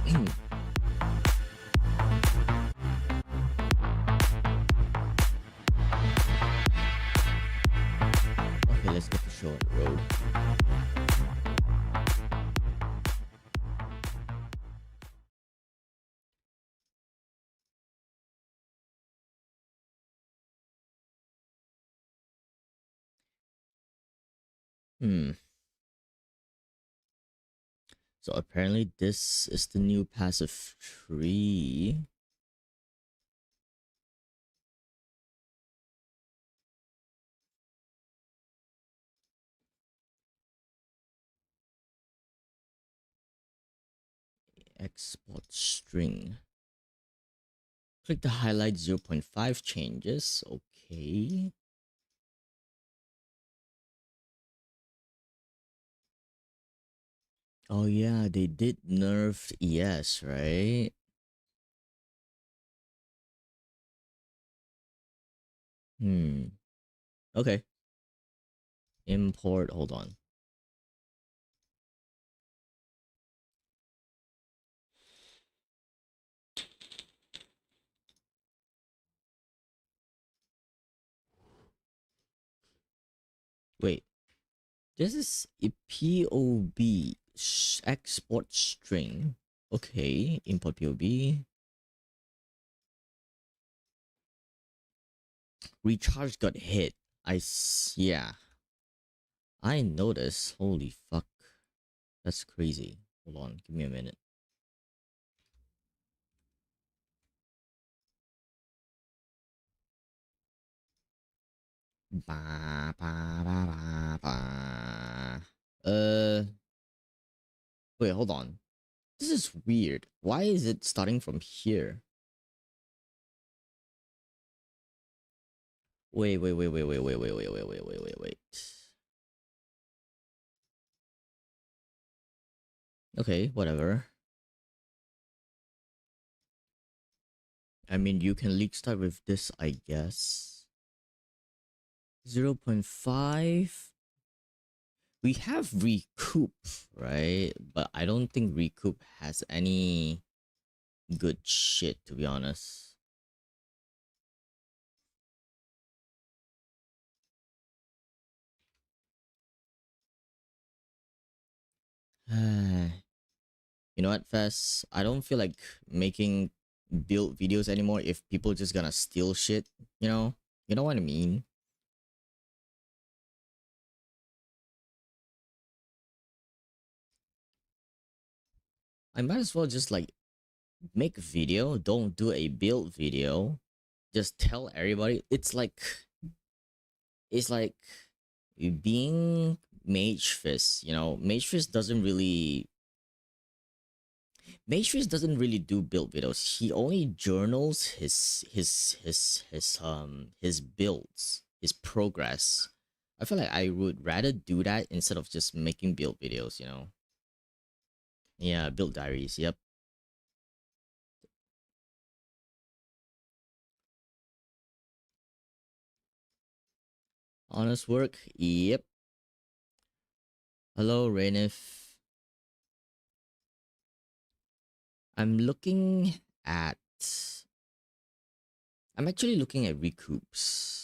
Okay, let's get the show on the road. So apparently this is the new passive tree. Export string. Click the highlight 0.5 changes. Okay. Oh yeah, they did nerf ES, right? Okay. Import, hold on. Wait. This is a POB export string. Okay, import POB. Recharge got hit. Yeah. I noticed. Holy fuck. That's crazy. Hold on, give me a minute. Ba, ba, ba, ba, ba. Wait, hold on. This is weird. Why is it starting from here? Wait. Okay, whatever. I mean, you can leak start with this, I guess. 0.5. We have recoup, right? But I don't think recoup has any good shit, to be honest. You know what, Fess? I don't feel like making build videos anymore if people just gonna steal shit, you know? You know what I mean? I might as well just like make a video, don't do a build video. Just tell everybody. It's like being Mage Fist, you know. Mage Fist doesn't really do build videos. He only journals his builds, his progress. I feel like I would rather do that instead of just making build videos, you know. Yeah, build diaries, yep. Honest work, yep. Hello, Rainif. I'm looking at I'm actually looking at recoups.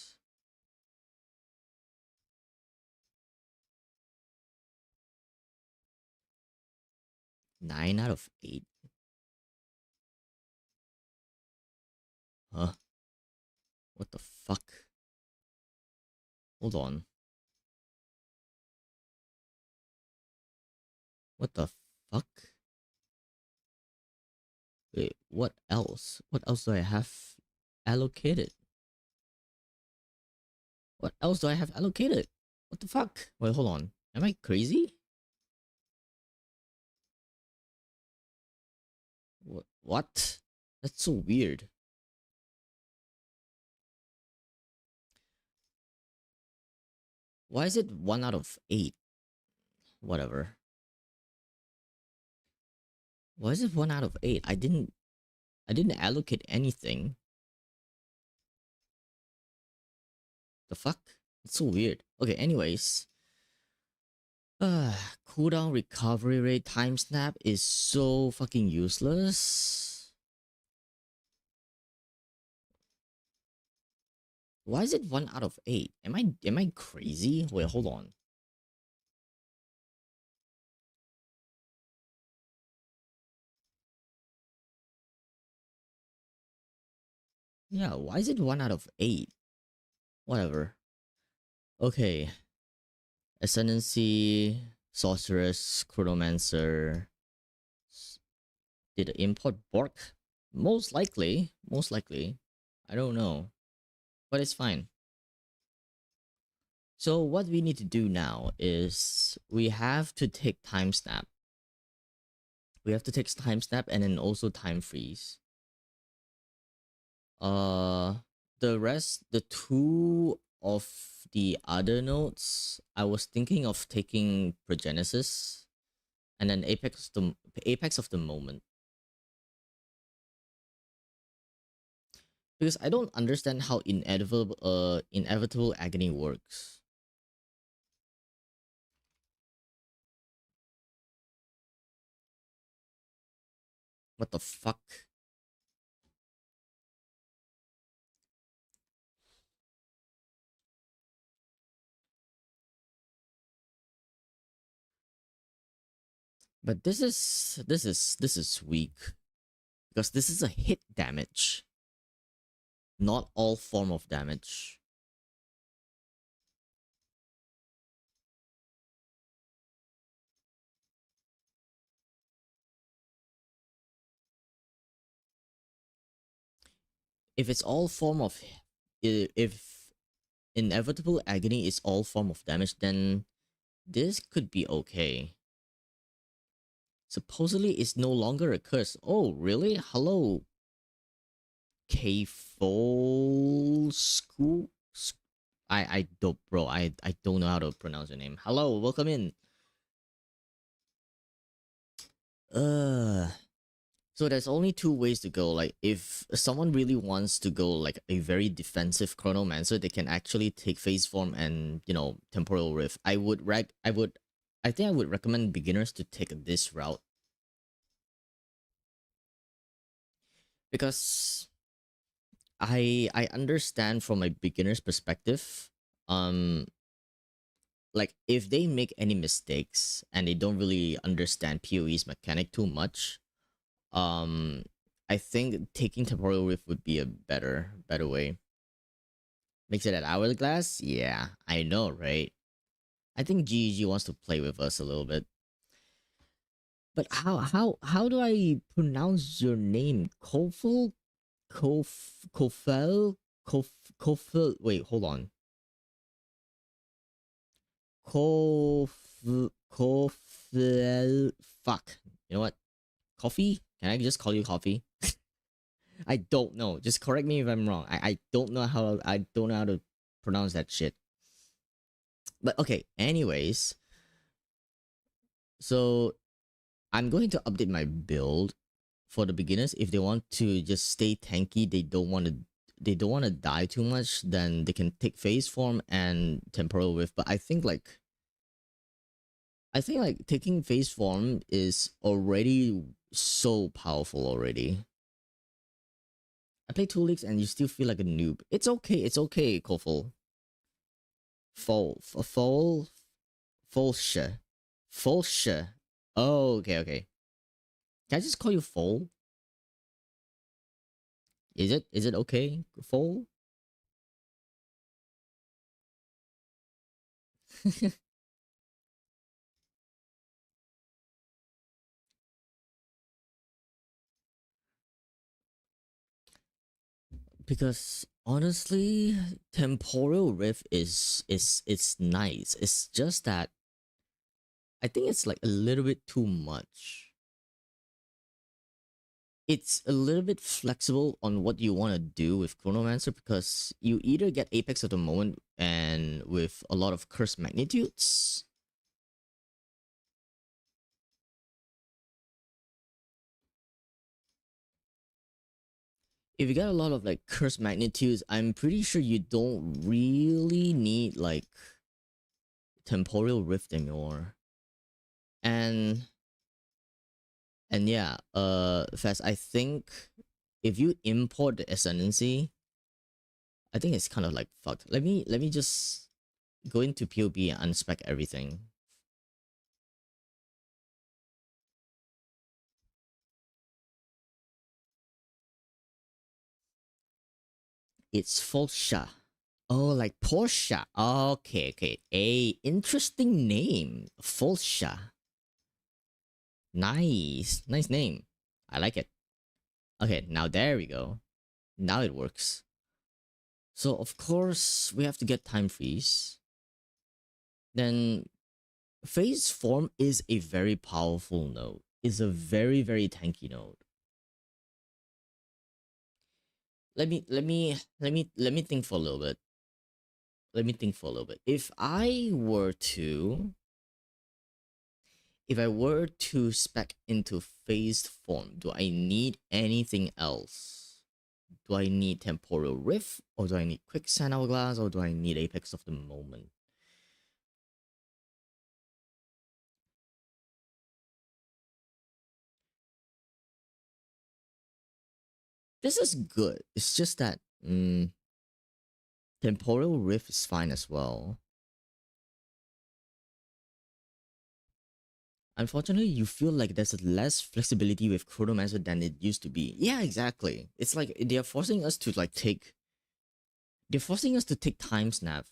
9 out of 8. Huh? What the fuck? Hold on. What the fuck? Wait, what else? What else do I have allocated? What else do I have allocated? What the fuck? Wait, hold on. Am I crazy? What? That's so weird. Why is it 1 out of 8? Whatever. Why is it 1 out of 8? I didn't allocate anything. The fuck? It's so weird. Okay, anyways. Cooldown recovery rate time snap is so fucking useless. Why is it 1 out of 8? Am I crazy? Wait, hold on. Yeah, why is it 1 out of 8? Whatever. Okay. Ascendancy, Sorceress, Chronomancer. Did the import bork? Most likely. Most likely. I don't know. But it's fine. So what we need to do now is we have to take time snap. We have to take time snap and then also time freeze. Uh the two of the other nodes, I was thinking of taking Progenesis and then Apex of the Moment. Because I don't understand how inevitable agony works. What the fuck? But this is weak. Because this is a hit damage. Not all form of damage. If it's all form of if inevitable agony is all form of damage, then this could be okay. Supposedly it's no longer a curse. Oh, really? Hello. K-Fol School? I don't, bro. I don't know how to pronounce your name. Hello, welcome in. Uh so there's only two ways to go. Like if someone really wants to go like a very defensive Chronomancer, they can actually take phase form and, temporal rift. I think I would recommend beginners to take this route. Because I understand from a beginner's perspective, um like if they make any mistakes and they don't really understand PoE's mechanic too much, um I think taking temporal rift would be a better way. Makes it an hourglass? Yeah, I know, right? I think GG wants to play with us a little bit. But how do I pronounce your name? Kofel? Kofel? Kofel? Wait, hold on. Kofel. Fuck. You know what? Coffee? Can I just call you Coffee? I don't know. Just correct me if I'm wrong. I don't know how to pronounce that shit. But okay, anyways. So I'm going to update my build for the beginners. If they want to just stay tanky, they don't want to die too much, then they can take phase form and temporal rift. But I think like taking phase form is already so powerful already. I play 2 leagues and you still feel like a noob. It's okay. It's okay, Kofol. Folsha. Folsha. Oh, okay. Can I just call you Fol? Is it okay, Fol? Because honestly, temporal rift is it's nice. It's just that I think it's like a little bit too much. It's a little bit flexible on what you want to do with Chronomancer, because you either get Apex at the moment and with a lot of curse magnitudes. If you get a lot of like curse magnitudes, I'm pretty sure you don't really need like temporal rift anymore. And yeah, Fast, I think if you import the ascendancy, I think it's kind of like fucked. Let me just go into POB and unspec everything. It's Fulsha. Oh, like Porsche. Okay, okay. A interesting name. Fulsha. Nice. Nice name. I like it. Okay, now there we go. Now it works. So of course we have to get time freeze. Then phase form is a very powerful node. It's a very, very tanky node. Let me think for a little bit. Let me think for a little bit. If I were to spec into phased form, do I need anything else? Do I need temporal rift, or do I need quicksand hourglass, or do I need apex of the moment? This is good. It's just that temporal rift is fine as well. Unfortunately, you feel like there's less flexibility with Chronomancer than it used to be. Yeah, exactly. It's like they're forcing us to take time snap.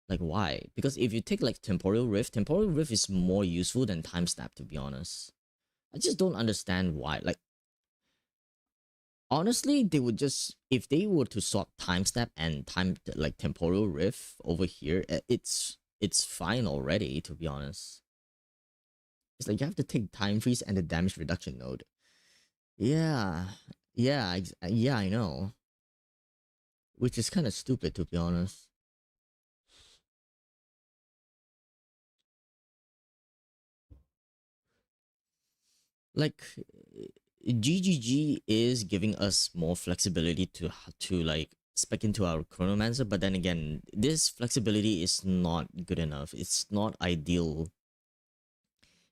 Like why? Because if you take like temporal rift is more useful than time snap, to be honest. I just don't understand why. Like honestly, they would just, if they were to swap time snap and time like temporal rift over here, it's fine already, to be honest. It's like you have to take time freeze and the damage reduction node. Yeah, yeah, I know. Which is kind of stupid, to be honest. Like, GGG is giving us more flexibility to like spec into our Chronomancer, but then again, this flexibility is not good enough. It's not ideal.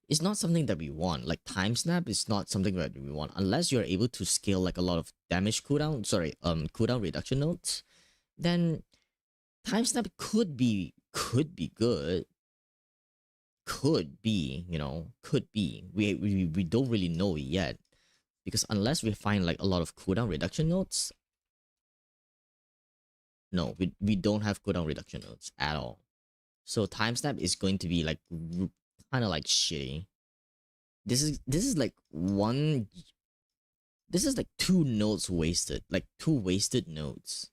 It's not something that we want. Like time snap is not something that we want unless you're able to scale like a lot of damage cooldown. Sorry, cooldown reduction nodes. Then time snap could be good. Could be, could be. We don't really know yet because unless we find like a lot of cooldown reduction nodes, no, we don't have cooldown reduction nodes at all. So time snap is going to be like kind of like shitty. This is like one. This is like two nodes wasted, like two wasted nodes.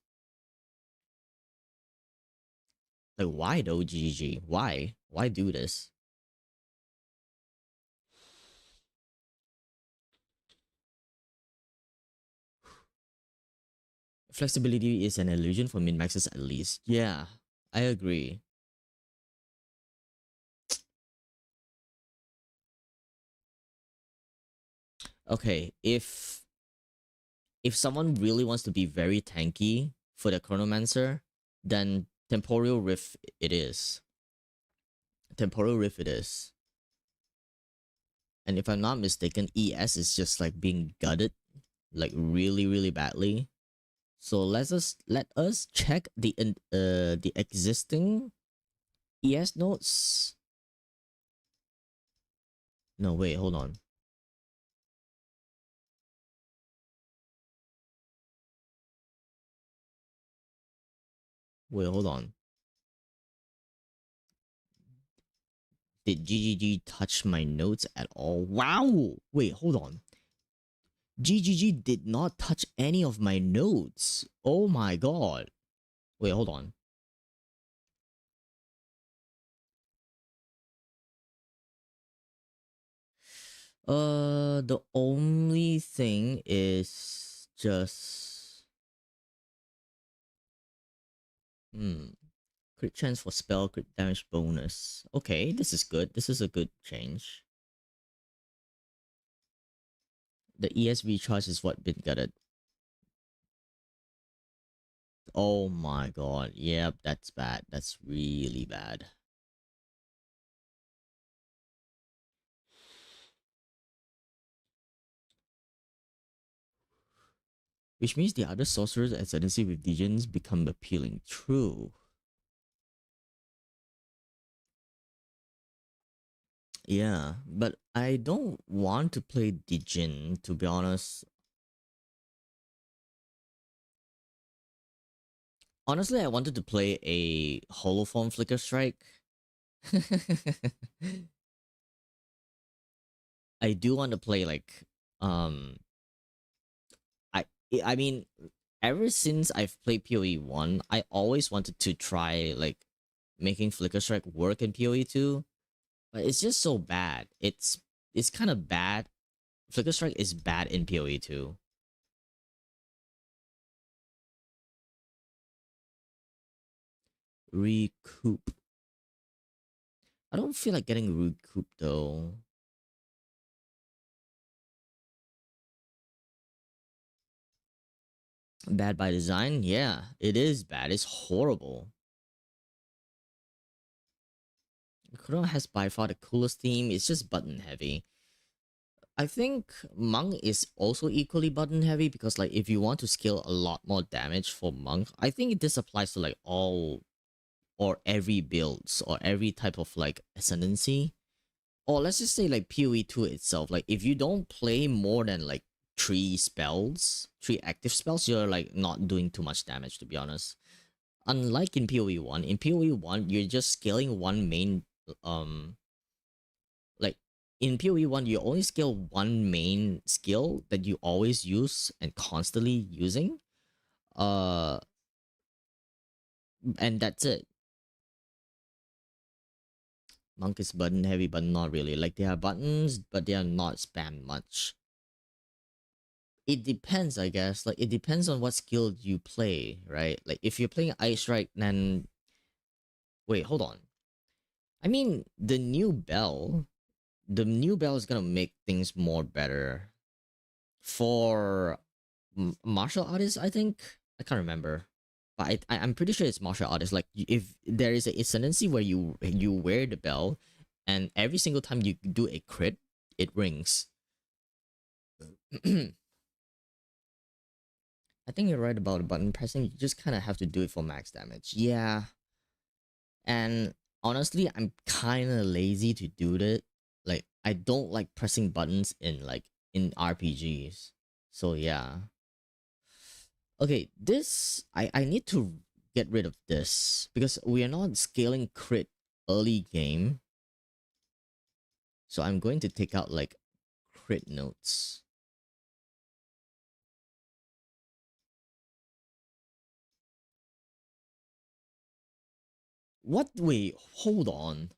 Like why though, GG? Why? Why do this? Flexibility is an illusion for min maxes at least. Yeah, I agree. Okay, if someone really wants to be very tanky for the Chronomancer, then Temporal Rift it is. Temporal Rift it is. And if I'm not mistaken, ES is just like being gutted, like really, really badly. So let us check the existing ES nodes. No, wait, hold on. Wait, hold on. Did GGG touch my notes at all? Wow! Wait, hold on. GGG did not touch any of my notes. Oh my god. Wait, hold on. The only thing is just crit chance for spell, crit damage bonus. Okay, this is good. This is a good change. The ES recharge is what been gutted. Oh my god. Yep, that's bad. That's really bad. Which means the other sorcerers ascendancy with Degens become appealing. True. Yeah, but I don't want to play Degen, to be honest. Honestly, I wanted to play a holoform flicker strike. I do want to play like um I I mean ever since I've played PoE 1, I always wanted to try like making flicker strike work in PoE 2, but it's just so bad. It's kind of bad. Flicker strike is bad in PoE 2. Recoup. I don't feel like getting recoup though. Bad by design? Yeah, it is bad. It's horrible. Chrono has by far the coolest theme. It's just button heavy. I think Monk is also equally button heavy because like if you want to scale a lot more damage for Monk, I think this applies to like all or every builds or every type of like ascendancy. Or let's just say like PoE 2 itself. Like if you don't play more than like three active spells, you're like not doing too much damage, to be honest. Unlike in PoE 1, you're just scaling one main like in PoE 1, you only scale one main skill that you always use and constantly using. Uh and that's it. Monk is button heavy, but not really. Like they have buttons, but they are not spammed much. It depends, I guess. Like it depends on what skill you play, right? Like if you're playing Ice Strike, then wait, hold on. I mean, the new bell is gonna make things more better for martial artists. I think I can't remember, but I'm pretty sure it's martial artists. Like if there is a ascendancy where you wear the bell, and every single time you do a crit, it rings. I think you're right about button pressing. You just kind of have to do it for max damage. Yeah, and honestly, I'm kind of lazy to do that. Like I don't like pressing buttons in RPGs. So yeah. Okay, this I need to get rid of this because we are not scaling crit early game. So I'm going to take out like crit notes. What? Wait, hold on.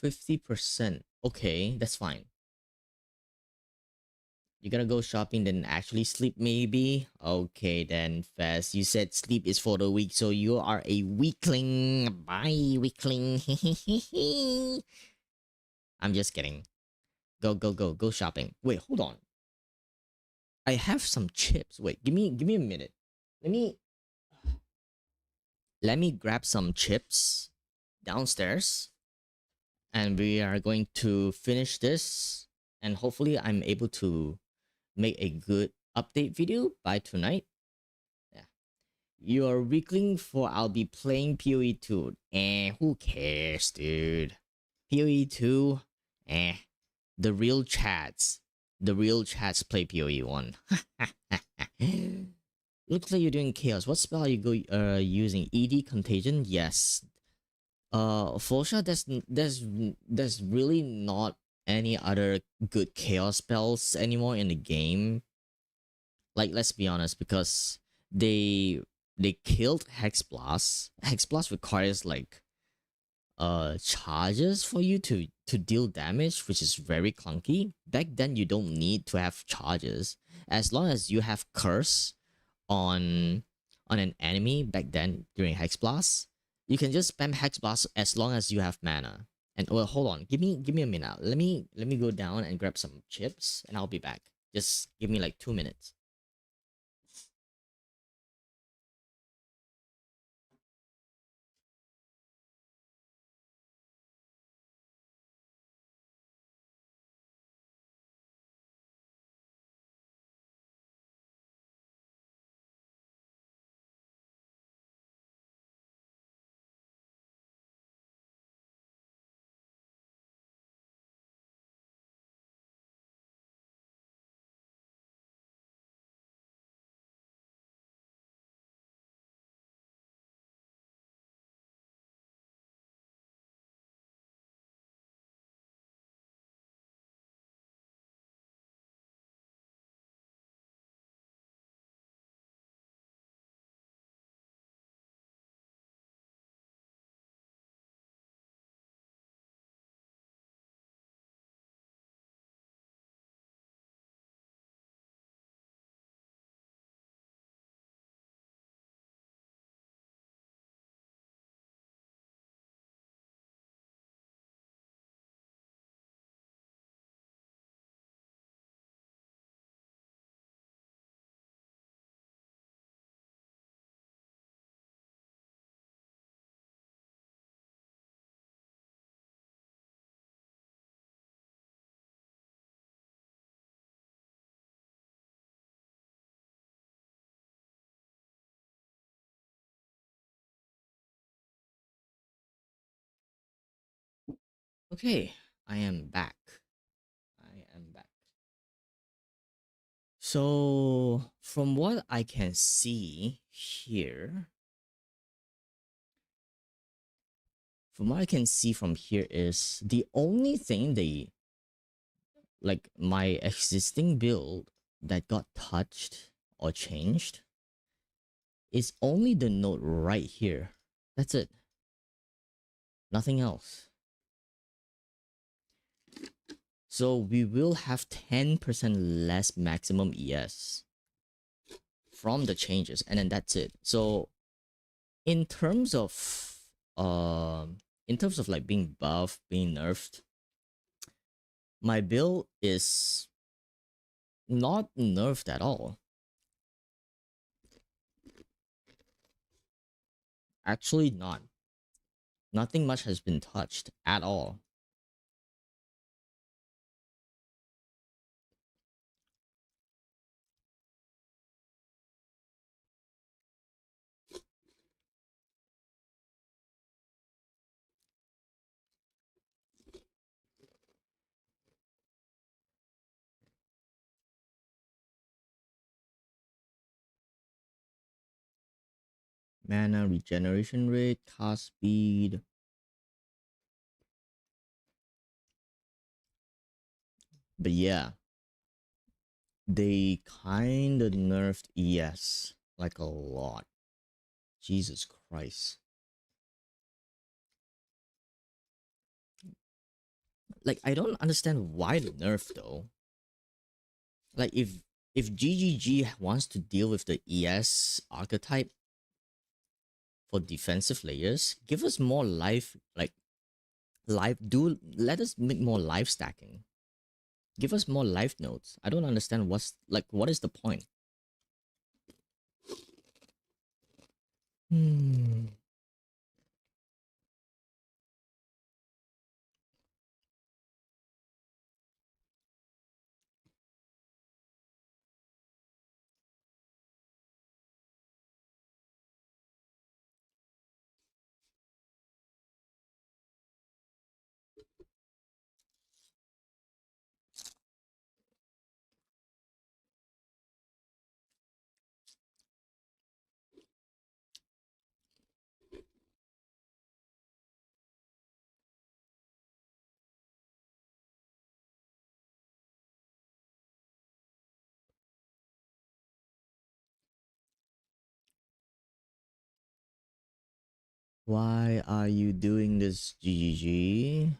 50%. Okay, that's fine. You're gonna go shopping, then actually sleep, maybe? Okay, then, Fast. You said sleep is for the weak, so you are a weakling. Bye, weakling. I'm just kidding. Go, go, go, go shopping. Wait, hold on. I have some chips. Wait, give me a minute. Let me let me grab some chips downstairs, and we are going to finish this, and hopefully I'm able to make a good update video by tonight. Yeah. You're weakling for I'll be playing PoE 2. Who cares, dude? PoE 2, eh. The real chats. The real chats play PoE 1. Looks like you're doing chaos. What spell are you using? ED contagion? Yes. Fosha, there's really not any other good chaos spells anymore in the game. Like let's be honest, because they they killed Hex Blast. Hex Blast requires like charges for you to deal damage, which is very clunky. Back then you don't need to have charges. As long as you have curse on an enemy back then during Hex Blast, you can just spam Hex Blast as long as you have mana. And well, hold on, give me a minute. Let me go down and grab some chips, and I'll be back. Just give me like 2 minutes. Okay, I am back. I am back. So, from what I can see here, from what I can see from here is the only thing they like my existing build that got touched or changed is only the node right here. That's it. Nothing else. So we will have 10% less maximum ES from the changes, and then that's it. So in terms of like being buffed, being nerfed, my build is not nerfed at all. Actually not. Nothing much has been touched at all. Mana regeneration rate, cast speed. But yeah, they kinda nerfed ES like a lot. Jesus Christ. Like I don't understand why the nerf though. Like if GGG wants to deal with the ES archetype for defensive layers, give us more life, like life. Do let us make more life stacking. Give us more life nodes. I don't understand what is the point. Hmm. Why are you doing this, GGG?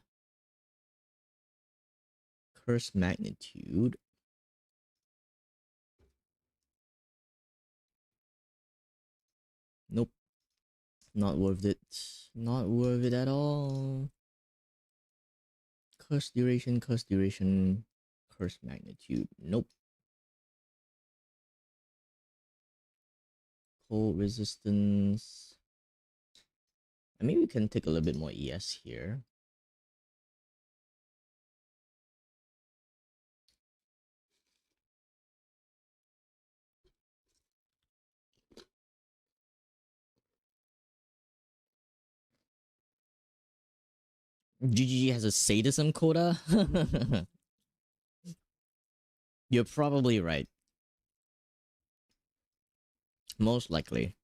Curse magnitude. Nope. Not worth it. Not worth it at all. Curse duration, curse duration, curse magnitude. Nope. Cold resistance. And maybe we can take a little bit more ES here. GGG has a sadism quota? You're probably right. Most likely.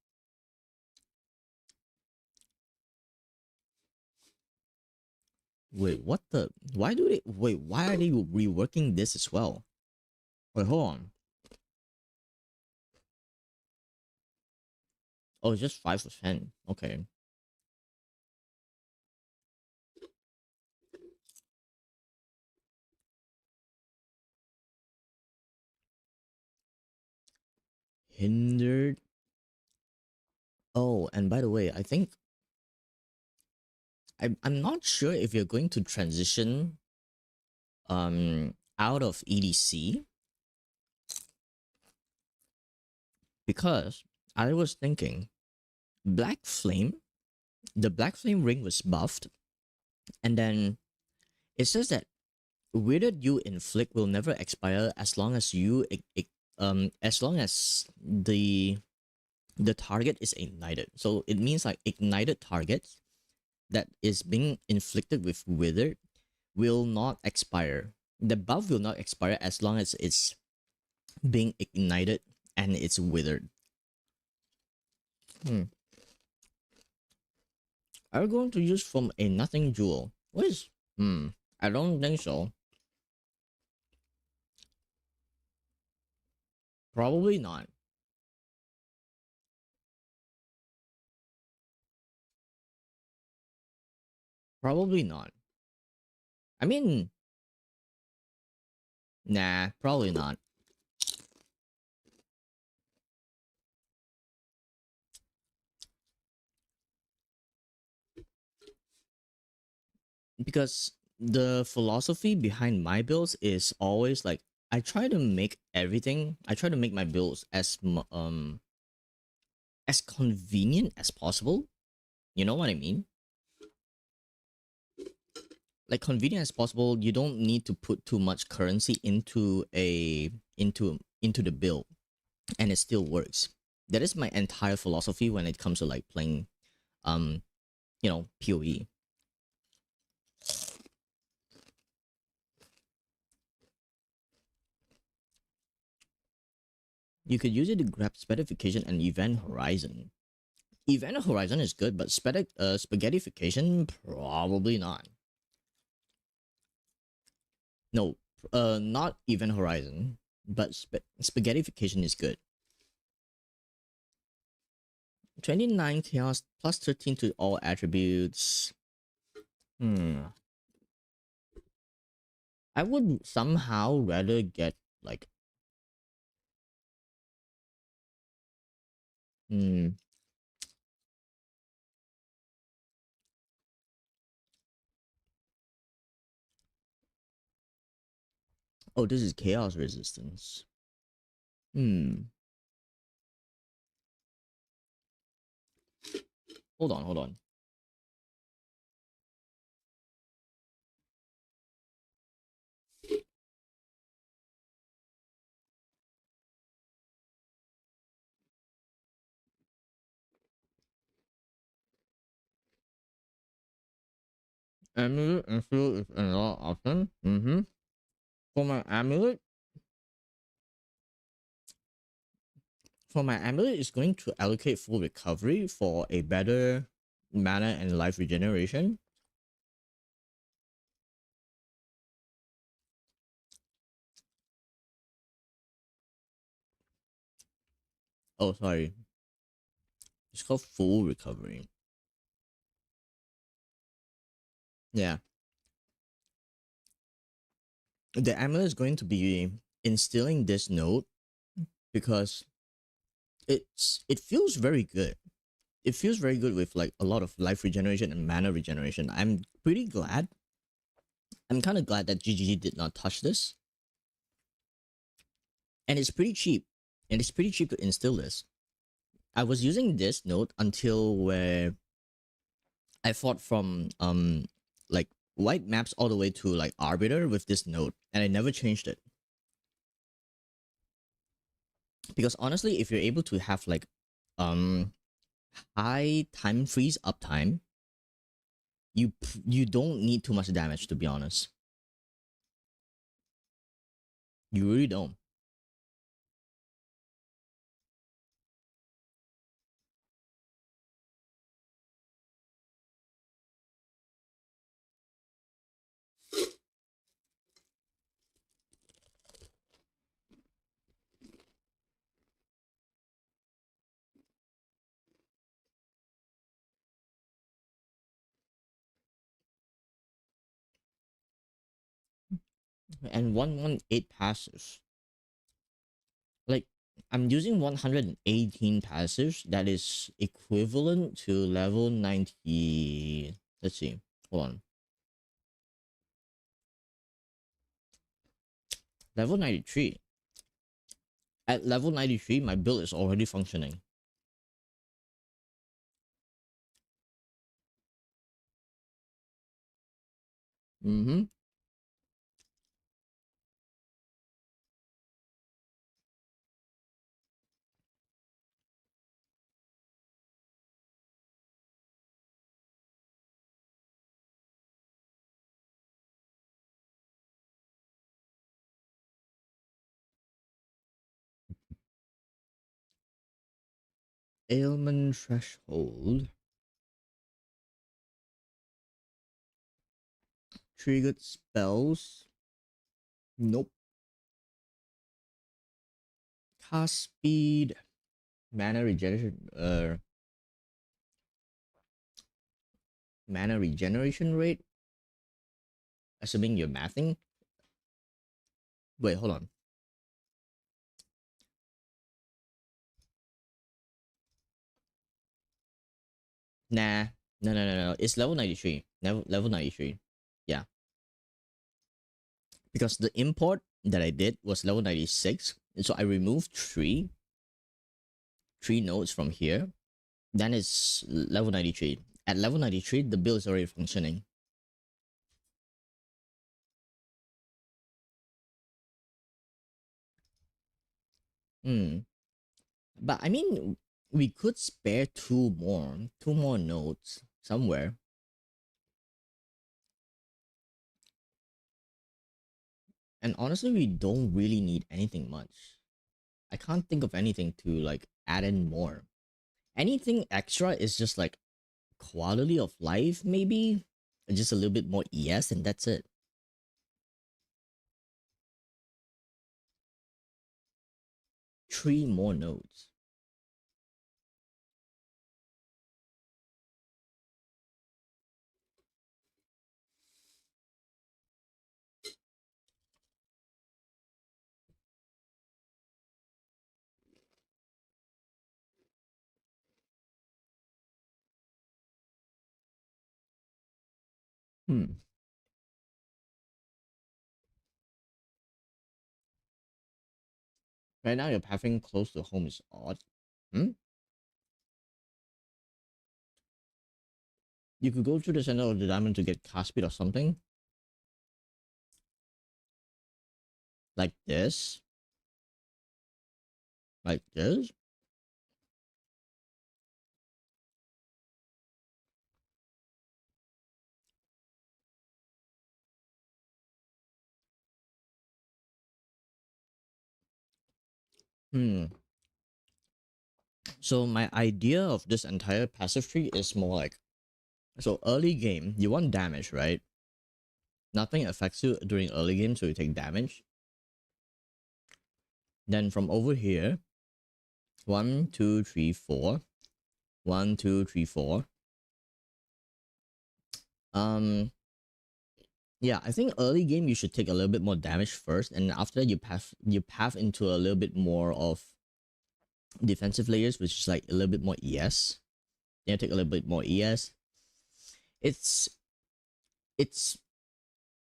Wait, what the? Why do they? Wait, why are they reworking this as well? Wait, hold on. Oh, it's just 5%. Okay. Hindered. Oh, and by the way, I think I'm not sure if you're going to transition out of EDC, because I was thinking Black Flame, the Black Flame ring was buffed, and then it says that withered you inflict will never expire as long as as long as the target is ignited. So it means like ignited targets that is being inflicted with withered will not expire. The buff will not expire as long as it's being ignited and it's withered. Hmm. Are we going to use from a nothing jewel? What is? I don't think so. Probably not. Probably not. I mean, nah, probably not. Because the philosophy behind my builds is always like I try to make everything. I try to make my builds as convenient as possible. You know what I mean? Like convenient as possible. You don't need to put too much currency into the build, and it still works. That is my entire philosophy when it comes to like playing, um, PoE. You could use it to grab specification and event horizon. Event horizon is good, but spaghettification probably not. No, not event horizon, but spaghettification is good. 29 chaos plus 13 to all attributes. Hmm. I would somehow rather get like hmm. Oh, this is chaos resistance. Hmm. Hold on. Amulet and field is another option. Mm-hmm. For my amulet, it's going to allocate full recovery for a better mana and life regeneration. Oh, sorry. It's called full recovery. Yeah. The amulet is going to be instilling this note because it feels very good. It feels very good with like a lot of life regeneration and mana regeneration. I'm pretty glad. I'm kind of glad that GGG did not touch this. And it's pretty cheap. And it's pretty cheap to instill this. I was using this note until where I fought from like white maps all the way to like arbiter with this node, and I never changed it. Because honestly, if you're able to have like um high time freeze uptime, you don't need too much damage, to be honest. You really don't. And 118 passive. Like I'm using 118 passives that is equivalent to level 90. Let's see. Hold on. Level 93. At level 93, my build is already functioning. Mm-hmm. Ailment threshold. Triggered spells. Nope. Cast speed. Mana regeneration. Mana regeneration rate. Assuming you're mathing. Wait, hold on. Nah. No. It's level 93. Level 93. Yeah. Because the import that I did was level 96. So I removed three nodes from here. Then it's level 93. At level 93, the build is already functioning. Hmm. But I mean, we could spare two more nodes somewhere. And honestly, we don't really need anything much. I can't think of anything to like add in more. Anything extra is just like quality of life, maybe? Just a little bit more ES, and that's it. Three more nodes. Hmm. Right now, your pathing close to home is odd. Hmm? You could go to the center of the diamond to get cast speed or something. Like this. Like this. Hmm. So my idea of this entire passive tree is more like, so early game, you want damage, right? Nothing affects you during early game, so you take damage. Then from over here, 1, 2, 3, 4. 1, 2, 3, 4. Yeah, I think early game you should take a little bit more damage first, and after that you path into a little bit more of defensive layers, which is like a little bit more ES. Then you take a little bit more ES. It's it's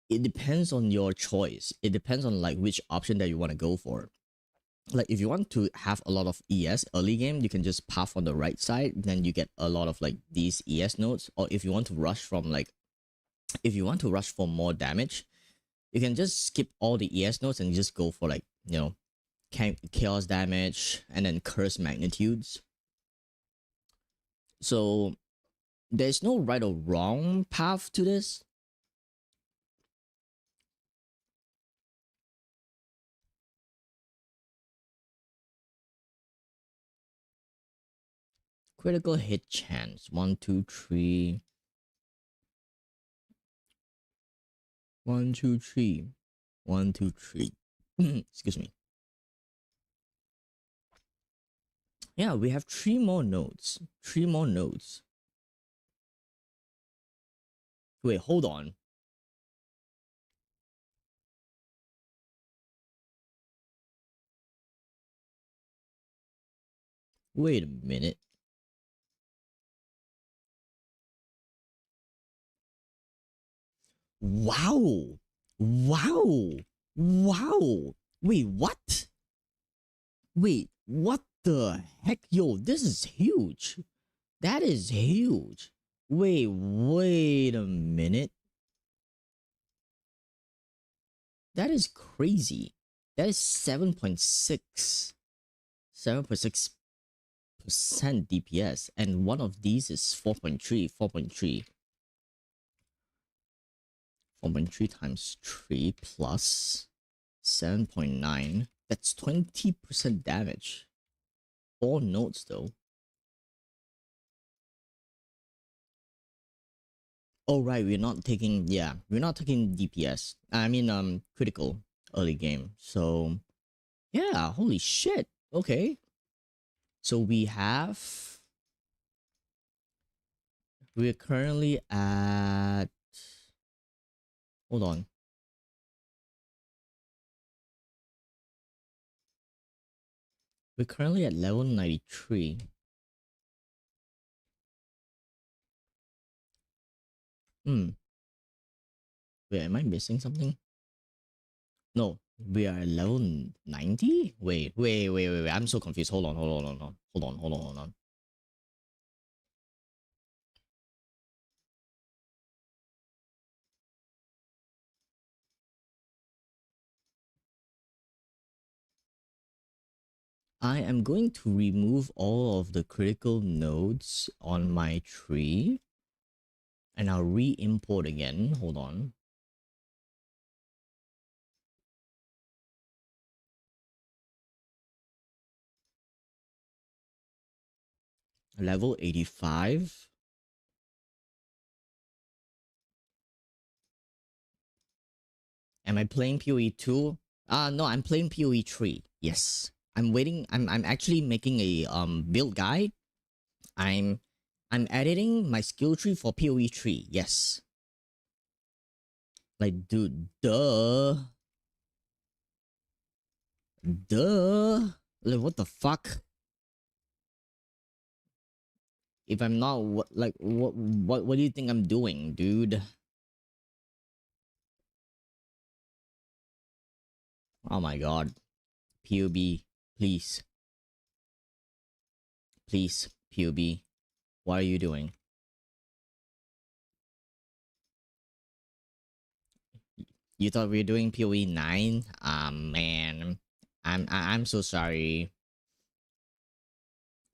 it depends on your choice. It depends on like which option that you want to go for. Like if you want to have a lot of ES early game, you can just path on the right side, then you get a lot of like these ES nodes. Or if you want to rush from like, if you want to rush for more damage, you can just skip all the ES nodes and just go for like, chaos damage and then curse magnitudes. So there's no right or wrong path to this. Critical hit chance. 1, 2, 3. 1, 2, 3. 1, 2, 3. Excuse me. Yeah, we have three more nodes. Three more nodes. Wait, hold on. Wait a minute. Wow. Wow. Wow. Wait, what? Wait, what the heck? Yo, this is huge. That is huge. Wait a minute. That is crazy. That is 7.6. 7.6% DPS. And one of these is 4.3. 4.3. 4.3 times 3 plus 7.9. That's 20% damage. 4 nodes though. Oh right, we're not taking DPS. I mean critical early game. So yeah, holy shit. Okay. So we're currently at, hold on. We're currently at level 93. Hmm. Wait, am I missing something? No, we are at level 90? Wait. I'm so confused. Hold on. I am going to remove all of the critical nodes on my tree and I'll re-import again. Hold on. Level 85. Am I playing PoE2? No, I'm playing PoE3. Yes. I'm waiting. I'm actually making a build guide. I'm I'm editing my skill tree for PoE3. Yes. Like dude, duh. Duh. Like what the fuck? If I'm not what do you think I'm doing, dude? Oh my god. PUB, please. Please, PUB. What are you doing? You thought we were doing PoE 9? Man. I'm so sorry.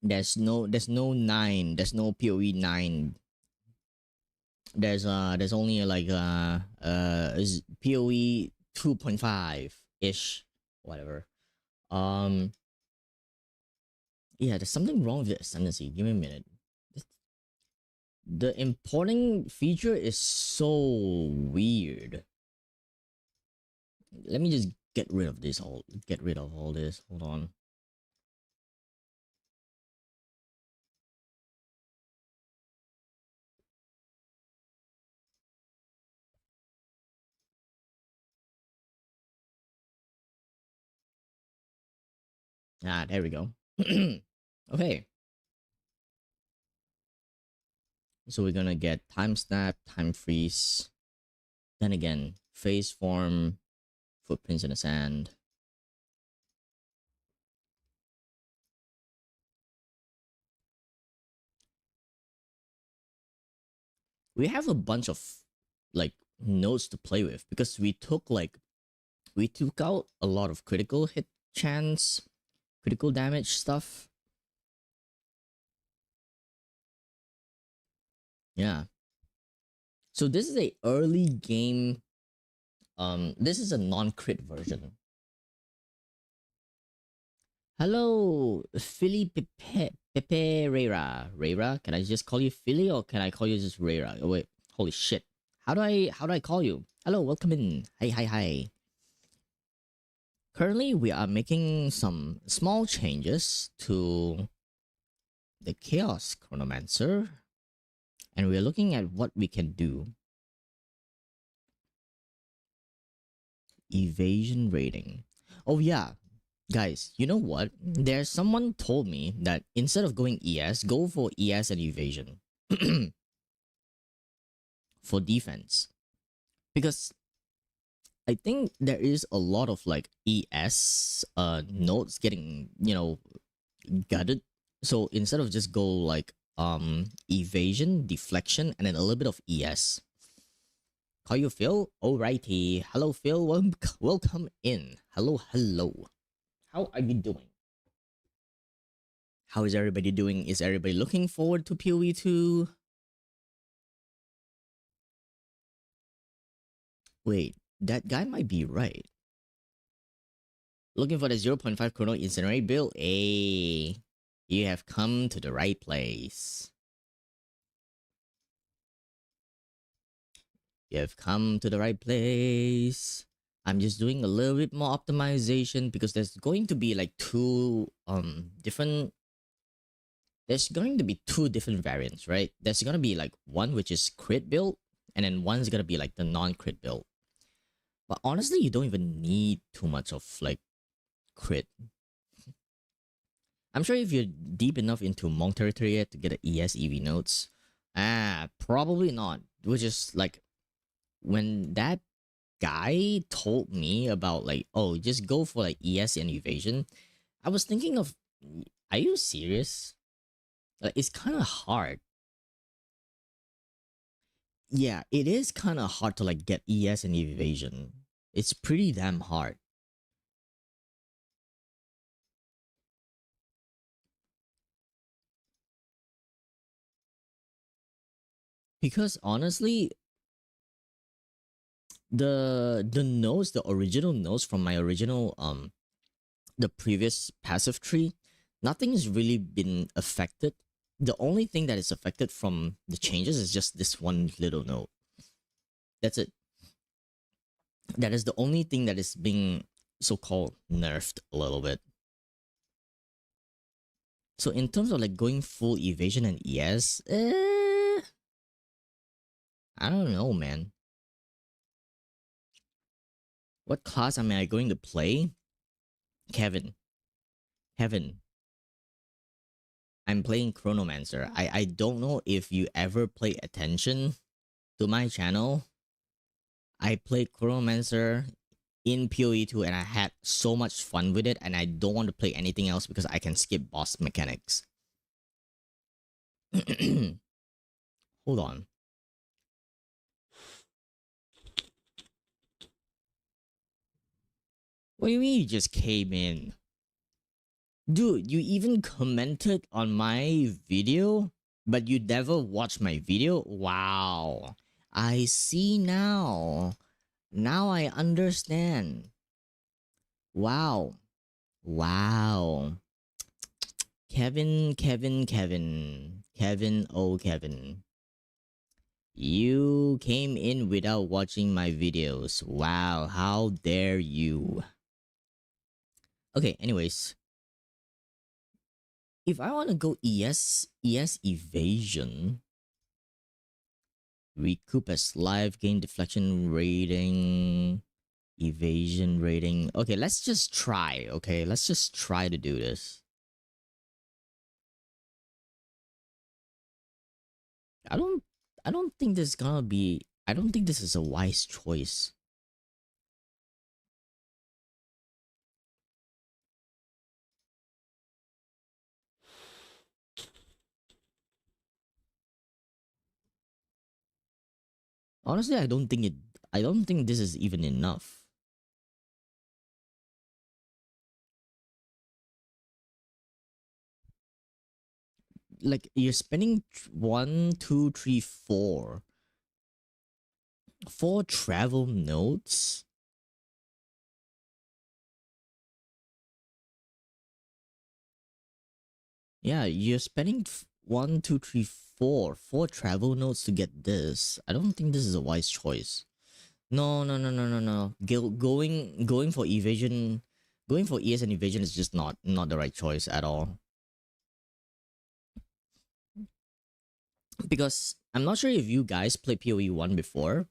There's no 9. There's no PoE 9. There's only like PoE 2.5 ish, whatever. Um yeah, there's something wrong with the ascendancy. Give me a minute. The importing feature is so weird. Let me just get rid of this all. Get rid of all this. Hold on. Ah, there we go. Okay, so we're gonna get time snap, time freeze. Then again, phase form, footprints in the sand. We have a bunch of like nodes to play with because we took out a lot of critical hit chance, critical damage stuff. Yeah. So this is a early game. This is a non-crit version. Hello, Philly Pepe Rera. Rera? Can I just call you Philly or can I call you just Rera? Oh, wait, holy shit. How do I call you? Hello, welcome in. Hi. Currently, we are making some small changes to the Chaos Chronomancer, and we're looking at what we can do. Evasion rating. Oh yeah, guys, you know what? There's someone told me that instead of going ES, go for ES and evasion for defense. Because I think there is a lot of like ES nodes getting, gutted. So instead of just go like evasion, deflection, and then a little bit of ES. Call you Phil? Alrighty. Hello Phil. Welcome in. Hello. How are you doing? How is everybody doing? Is everybody looking forward to PoE2? Wait, that guy might be right. Looking for the 0.5 Chrono Incinerate build? Hey, you have come to the right place. You've come to the right place. I'm just doing a little bit more optimization because there's going to be like different there's going to be two different variants, right? There's gonna be like one which is crit build, and then one's gonna be like the non-crit build. But honestly, you don't even need too much of like crit. I'm sure if you're deep enough into Monk territory yet to get an ES EV notes, probably not. Which is like when that guy told me about like, oh, just go for like ES and evasion, I was thinking of, are you serious? Like, it's kind of hard. Yeah, it is kind of hard to like get ES and evasion. It's pretty damn hard. Because honestly, the nodes, the original nodes from my original the previous passive tree, nothing's really been affected. The only thing that is affected from the changes is just this one little node. That's it. That is the only thing that is being so-called nerfed a little bit. So in terms of like going full evasion and ES, I don't know, man. What class am I going to play? Kevin. Kevin. I'm playing Chronomancer. I don't know if you ever pay attention to my channel. I played Chronomancer in PoE2 and I had so much fun with it, and I don't want to play anything else because I can skip boss mechanics. Hold on. What do you mean you just came in? Dude, you even commented on my video, but you never watched my video? Wow. I see now. Now I understand. Wow. Wow. Kevin, Kevin, Kevin. Kevin, oh Kevin. You came in without watching my videos. Wow, how dare you. Okay, anyways. If I want to go ES evasion, recoup as life, gain deflection rating, evasion rating. Okay, let's just try. Okay, let's just try to do this. I don't think this is gonna be. I don't think this is a wise choice. Honestly, I don't think it. I don't think this is even enough. Like you're spending one, two, three, four travel notes. Yeah, you're spending one, two, three, four travel notes to get this. I don't think this is a wise choice. No, no, no, no, no, no. Going for evasion, going for ES and evasion is just not the right choice at all. Because I'm not sure if you guys played PoE 1 before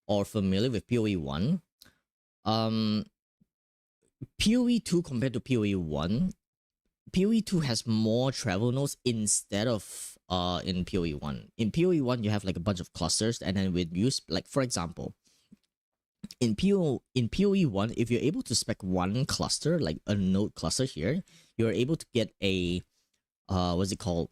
or familiar with PoE 1. PoE 2 compared to PoE 1, PoE 2 has more travel nodes instead of in PoE 1. In PoE 1 you have like a bunch of clusters, and then with use, like for example, in PoE 1, if you're able to spec one cluster, like a node cluster here, you're able to get a what's it called?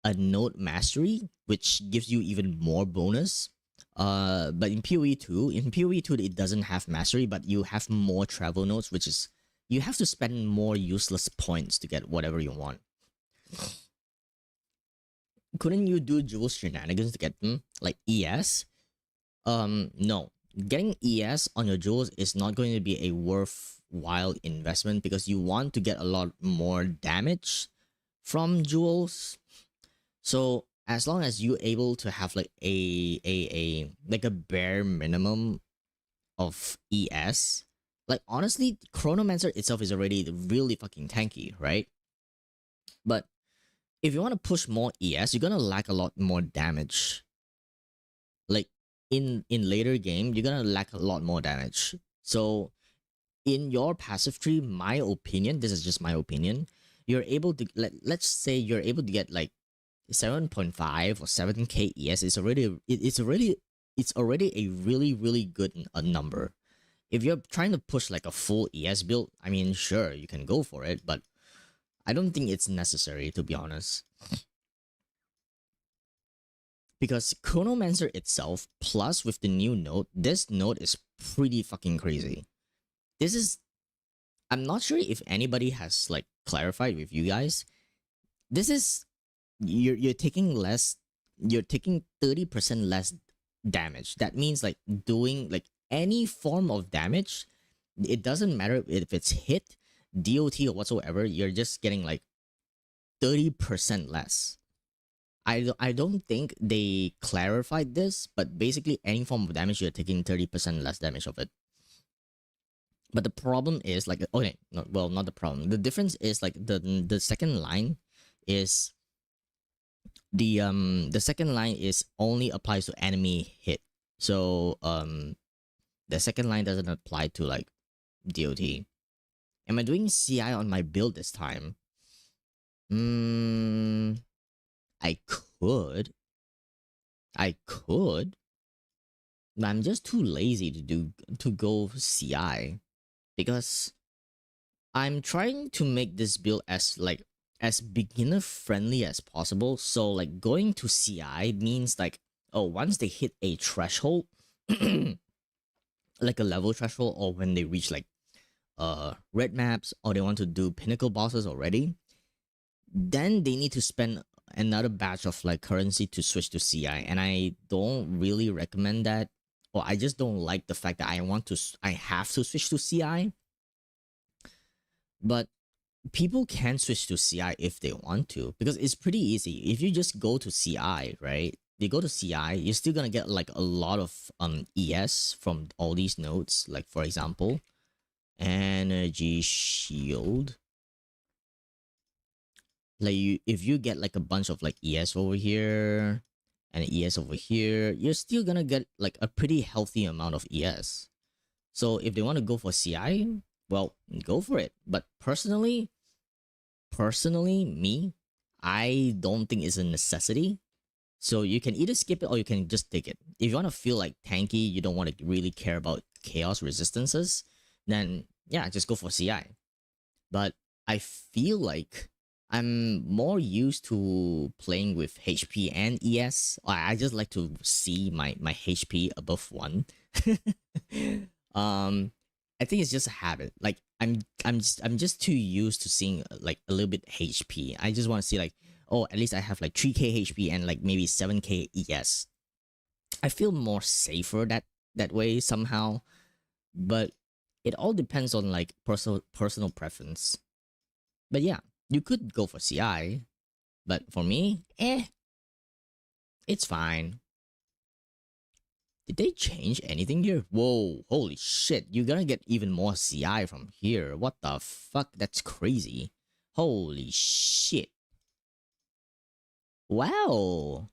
A node mastery, which gives you even more bonus. But in PoE2, it doesn't have mastery, but you have more travel nodes, which is you have to spend more useless points to get whatever you want. Couldn't you do dual shenanigans to get them? Like ES? No. Getting ES on your jewels is not going to be a worthwhile investment because you want to get a lot more damage from jewels. So as long as you're able to have like a like a bare minimum of ES, like honestly, Chronomancer itself is already really fucking tanky, right? But if you want to push more ES, you're gonna lack a lot more damage. Like in later game, you're gonna lack a lot more damage. So in your passive tree, my opinion, this is just my opinion, you're able to let's say you're able to get like 7.5 or 7k ES. It's already a really good number. If you're trying to push like a full ES build, I mean, sure, you can go for it, but I don't think it's necessary, to be honest. Because Chronomancer itself, plus with the new node, this node is pretty fucking crazy. This is, I'm not sure if anybody has like clarified with you guys. This is, you're taking less, you're taking 30% less damage. That means like doing like any form of damage, it doesn't matter if it's hit, DOT or whatsoever, you're just getting like 30% less. I don't think they clarified this, but basically any form of damage, you're taking 30% less damage of it. But the problem is like, okay, no, well, not the problem. The difference is like the second line is the second line is only applies to enemy hit. So the second line doesn't apply to like DOT. Am I doing CI on my build this time? I could. I could. But I'm just too lazy to go CI because I'm trying to make this build as like as beginner friendly as possible. So like going to CI means like, oh, once they hit a threshold, like a level threshold, or when they reach like red maps, or they want to do pinnacle bosses already, then they need to spend another batch of like currency to switch to CI, and I don't really recommend that, or I just don't like the fact that I have to switch to CI. But people can switch to CI if they want to, because it's pretty easy. If you just go to CI, right? You go to CI, you're still gonna get like a lot of ES from all these nodes. Like for example, energy shield. Like if you get like a bunch of like ES over here and ES over here, you're still gonna get like a pretty healthy amount of ES. So if they want to go for CI, well, go for it. But personally, me, I don't think it's a necessity. So you can either skip it or you can just take it. If you want to feel like tanky, you don't want to really care about chaos resistances, then yeah, just go for CI. But I feel like I'm more used to playing with HP and ES. I just like to see my HP above 1. I think it's just a habit. Like I'm just too used to seeing like a little bit HP. I just want to see like, oh, at least I have like 3k HP and like maybe 7k ES. I feel more safer that way somehow. But it all depends on like personal preference. But yeah, you could go for CI, but for me, it's fine. Did they change anything here? Whoa, holy shit, you're gonna get even more CI from here. What the fuck? That's crazy. Holy shit. Wow.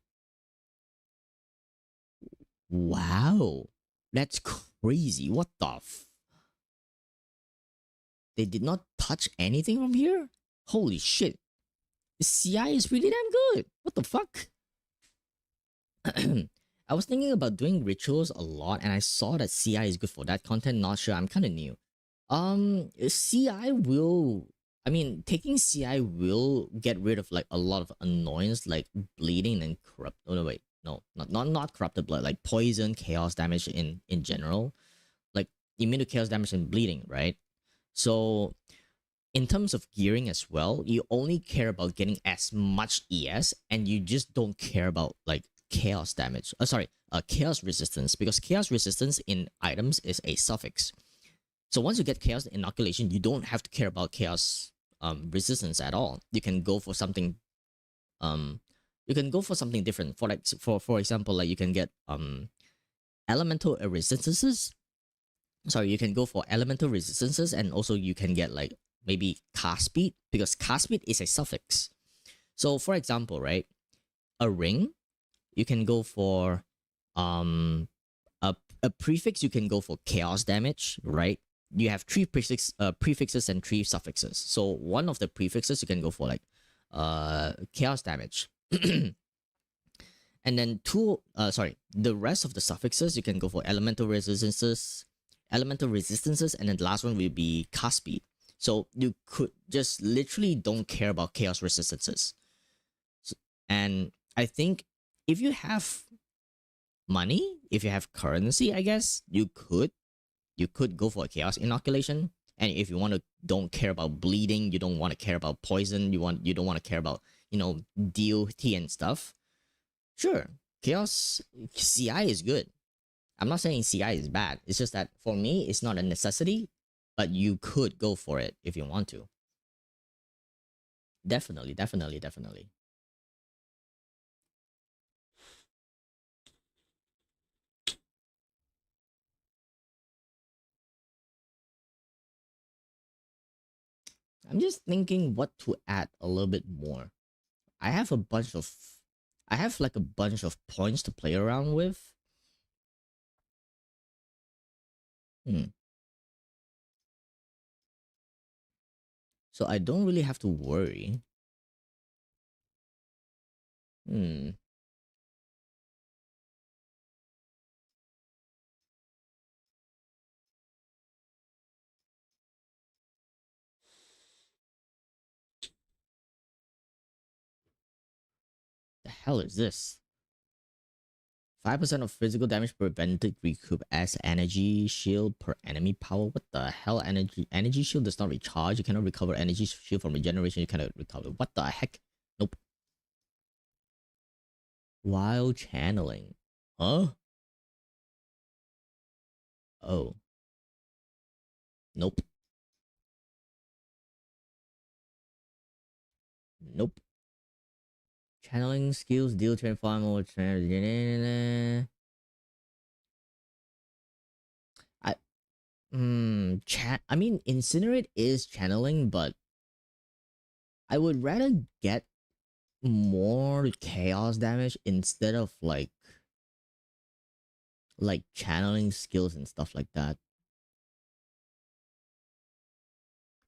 Wow. That's crazy. What the They did not touch anything from here? Holy shit. The CI is really damn good. What the fuck? I was thinking about doing rituals a lot, and I saw that CI is good for that content. Not sure. I'm kind of new. CI will. I mean, taking CI will get rid of like a lot of annoyance, like bleeding and corrupt. Oh no, wait, no, not corrupted blood, like poison, chaos damage in general, like immune to chaos damage and bleeding, right? So in terms of gearing as well, you only care about getting as much ES, and you just don't care about like chaos damage. Chaos resistance, because chaos resistance in items is a suffix. So once you get chaos inoculation, you don't have to care about chaos resistance at all. You can go for something You can go for something different. For like for example, like you can get elemental resistances. Sorry, you can go for elemental resistances, and also you can get like maybe cast speed, because cast speed is a suffix. So for example, right, a ring, you can go for um a prefix. You can go for chaos damage, right? You have three prefixes and three suffixes. So one of the prefixes you can go for like chaos damage. And then the rest of the suffixes you can go for elemental resistances, and then the last one will be cast speed. So you could just literally don't care about chaos resistances. And I think if you have money, if you have currency, I guess you could go for a chaos inoculation. And if you want to don't care about bleeding, you don't want to care about poison, you don't want to care about, DOT and stuff. Sure, chaos CI is good. I'm not saying CI is bad. It's just that for me, it's not a necessity, but you could go for it if you want to. Definitely, definitely, definitely. I'm just thinking what to add a little bit more. I have a bunch of I have like a bunch of points to play around with. Hmm. So I don't really have to worry. Hmm. The hell is this? 5% of physical damage prevented recoup as energy shield per enemy power. What the hell? Energy shield does not recharge. You cannot recover energy shield from regeneration. You cannot recover. What the heck? Nope. While channeling. Huh? Oh. Nope. Nope. Channeling skills deal transform or I I mean, incinerate is channeling, but I would rather get more chaos damage instead of like channeling skills and stuff like that.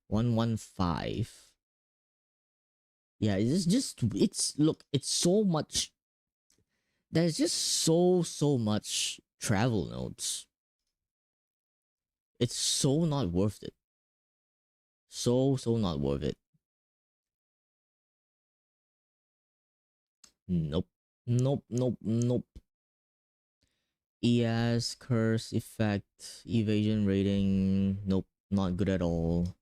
115. Yeah, it's so much. There's just so much travel nodes. It's so not worth it. So not worth it. Nope. Nope, nope, nope. ES, curse, effect, evasion rating. Nope, not good at all.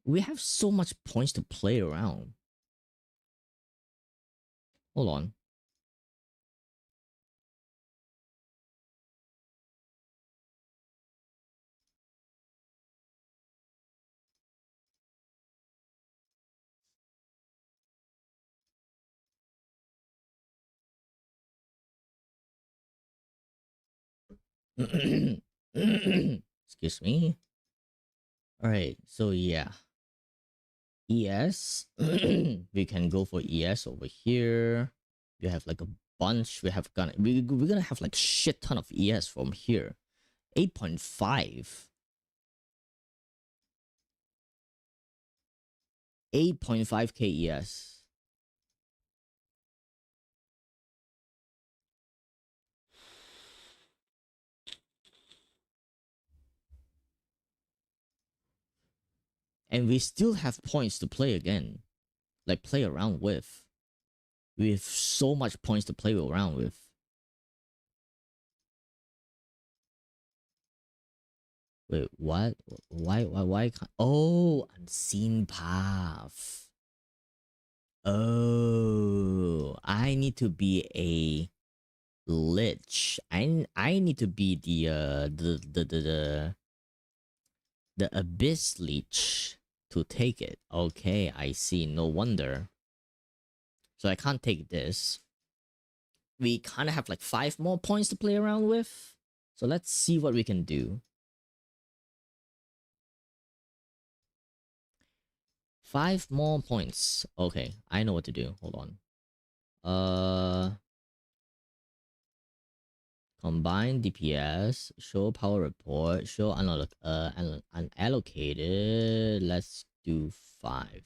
We have so much points to play around. Hold on. Excuse me. Alright, so yeah. ES. We can go for ES over here. We have like a bunch. We're gonna have like shit ton of ES from here. 8.5. 8.5k ES. And we still have points to play again. Like play around with. We have so much points to play around with. Wait, what? Why can't... Oh, unseen path. Oh, I need to be a lich. I need to be the abyss leech to take it. Okay, I see. No wonder. So I can't take this. We kind of have like 5 more points to play around with. So let's see what we can do. 5 more points. Okay, I know what to do. Hold on. Combine DPS, show power report, show unallocated. Let's do 5.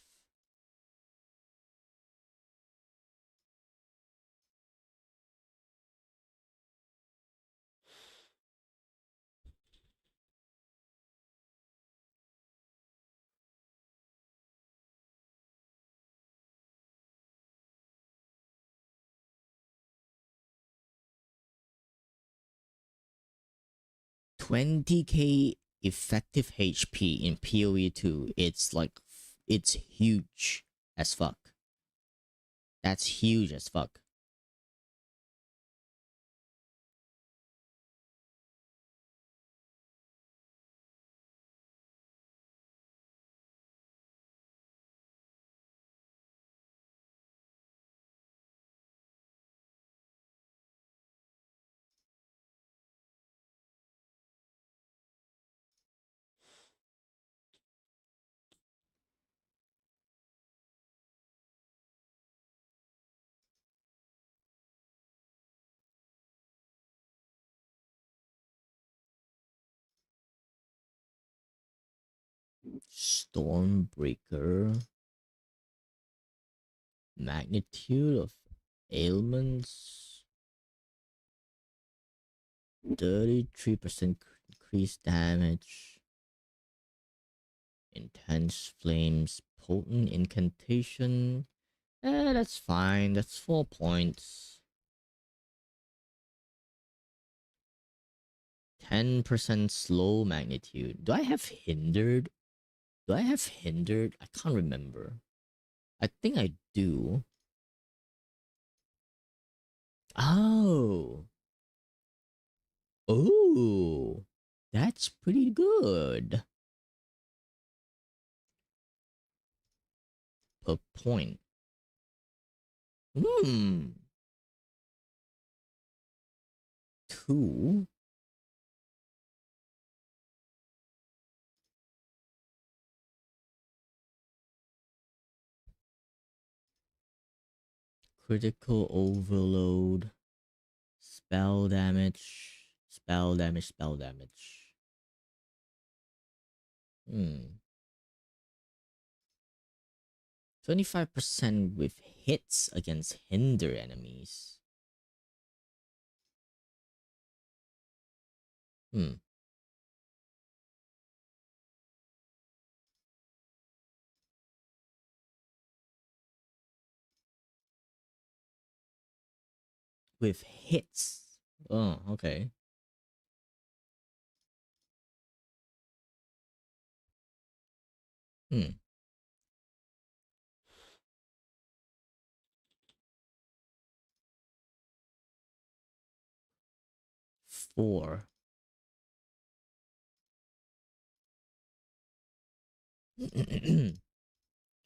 $20k effective HP in PoE2. It's like, it's huge as fuck. That's huge as fuck. Stormbreaker. Magnitude of ailments. 33% increased damage. Intense flames. Potent incantation. That's fine. That's 4 points. 10% slow magnitude. Do I have hindered? Do I have hindered? I can't remember. I think I do. Oh. Oh. That's pretty good. Per point. Hmm. 2. Critical overload. Spell damage. Spell damage. Spell damage. 25% with hits against hinder enemies. Hmm. With hits. Oh, okay. Hmm. 4.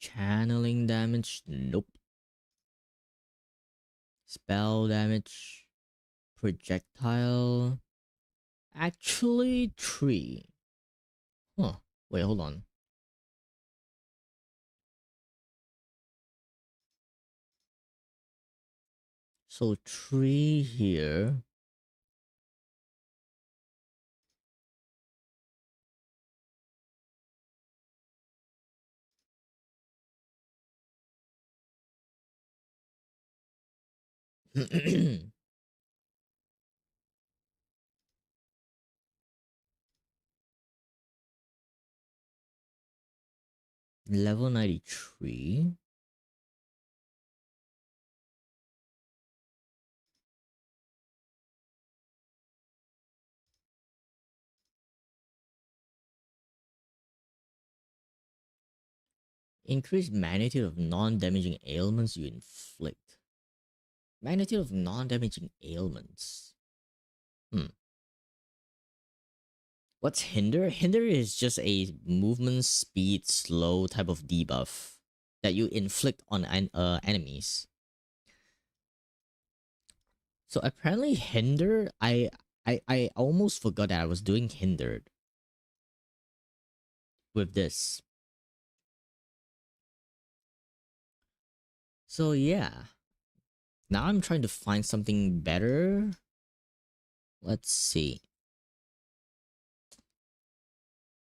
Channeling damage? Nope. Spell damage? Projectile? Actually, 3. Huh. Wait, hold on. So 3 here. Level 93. Increase magnitude of non-damaging ailments you inflict. Magnitude of non-damaging ailments. What's hinder? Hinder is just a movement speed slow type of debuff that you inflict on enemies. So apparently hinder, I almost forgot that I was doing hindered with this. So yeah. Now I'm trying to find something better. Let's see.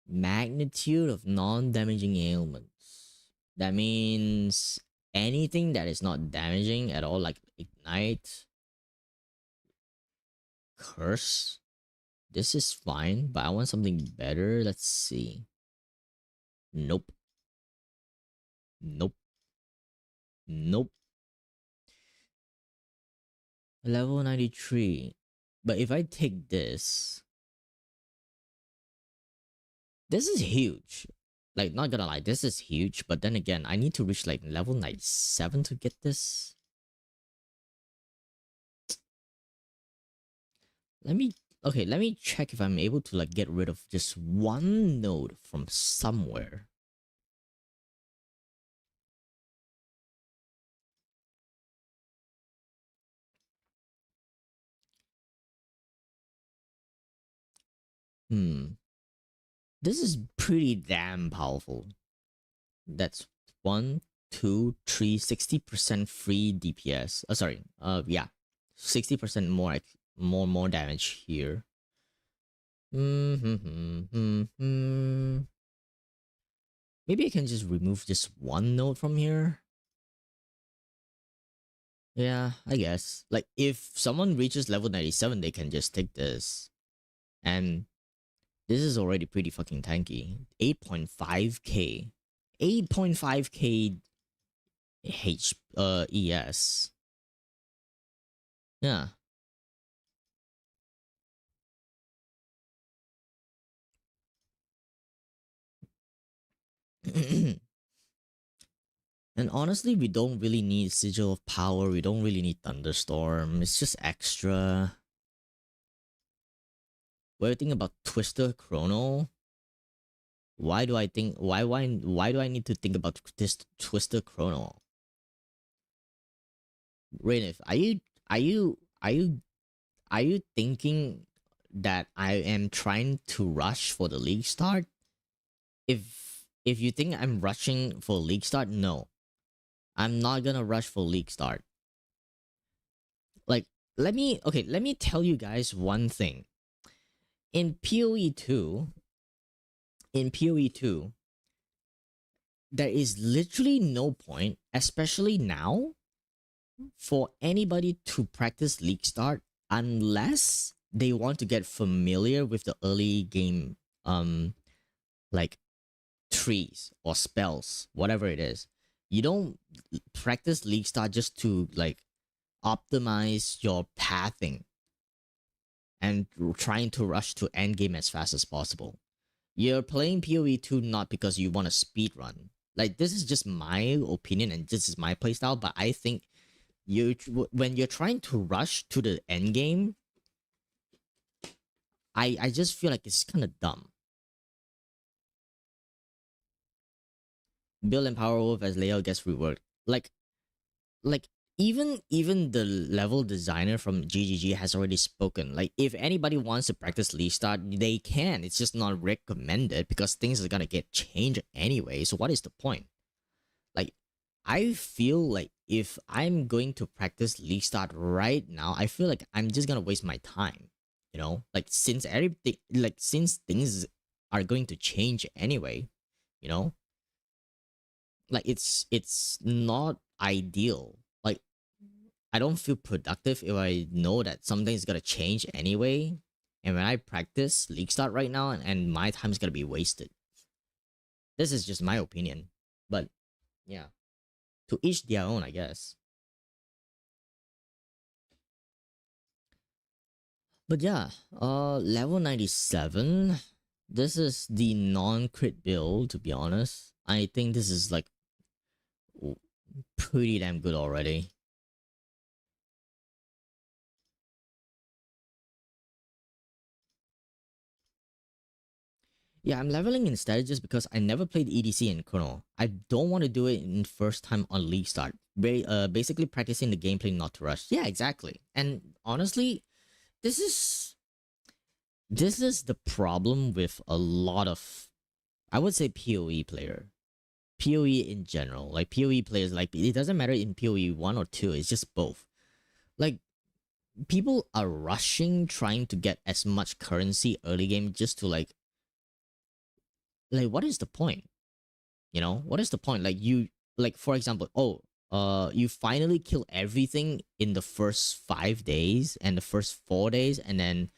Magnitude of non-damaging ailments. That means anything that is not damaging at all, like ignite, curse. This is fine, but I want something better. Let's see. Nope. Nope. Nope. Level 93. But if I take this is huge. Like, not gonna lie, this is huge. But then again, I need to reach like level 97 to get this. Let me check if I'm able to like get rid of just one node from somewhere. Hmm. This is pretty damn powerful. That's one, two, three, 60% free DPS. Sorry. Yeah. 60% more damage here. Mm-hmm. Maybe I can just remove just one node from here. Yeah, I guess. Like if someone reaches level 97, they can just take this. And this is already pretty fucking tanky. 8.5k. 8.5k ES. Yeah. And honestly, we don't really need Sigil of Power. We don't really need Thunderstorm. It's just extra. What do you think about Twister Chrono? Why do I think why do I need to think about this Twister Chrono? Rainif, are you thinking that I am trying to rush for the league start? If you think I'm rushing for league start, no. I'm not gonna rush for league start. Like let me tell you guys one thing. In PoE2, in PoE2, there is literally no point, especially now, for anybody to practice league start unless they want to get familiar with the early game like trees or spells, whatever it is. You don't practice league start just to like optimize your pathing and trying to rush to end game as fast as possible. You're playing PoE2 not because you want to speed run. Like this is just my opinion and this is my playstyle, but I think you when you're trying to rush to the end game, I just feel like it's kind of dumb. Build and Power Wolf as layout gets reworked. Like even the level designer from GGG has already spoken. Like if anybody wants to practice league start, they can. It's just not recommended because things are gonna get changed anyway. So what is the point? Like I feel like if I'm going to practice league start right now, I feel like I'm just gonna waste my time. You know, like since everything, like since things are going to change anyway, you know, like it's not ideal. Like I don't feel productive if I know that something's gonna change anyway. And when I practice league start right now, and my time's gonna be wasted. This is just my opinion, but yeah, to each their own, I guess. But yeah, level 97. This is the non-crit build, to be honest. I think this is like pretty damn good already. Yeah, I'm leveling instead just because I never played EDC in Chrono. I don't want to do it in first time on League Start. Basically practicing the gameplay not to rush. Yeah, exactly. And honestly, this is this is the problem with a lot of, I would say, PoE player. PoE in general. Like PoE players, like it doesn't matter in PoE 1 or 2, it's just both. Like people are rushing trying to get as much currency early game just to like what is the point? You know, what is the point? Like you, like for example, oh, you finally kill everything in the first 5 days and the first 4 days, and then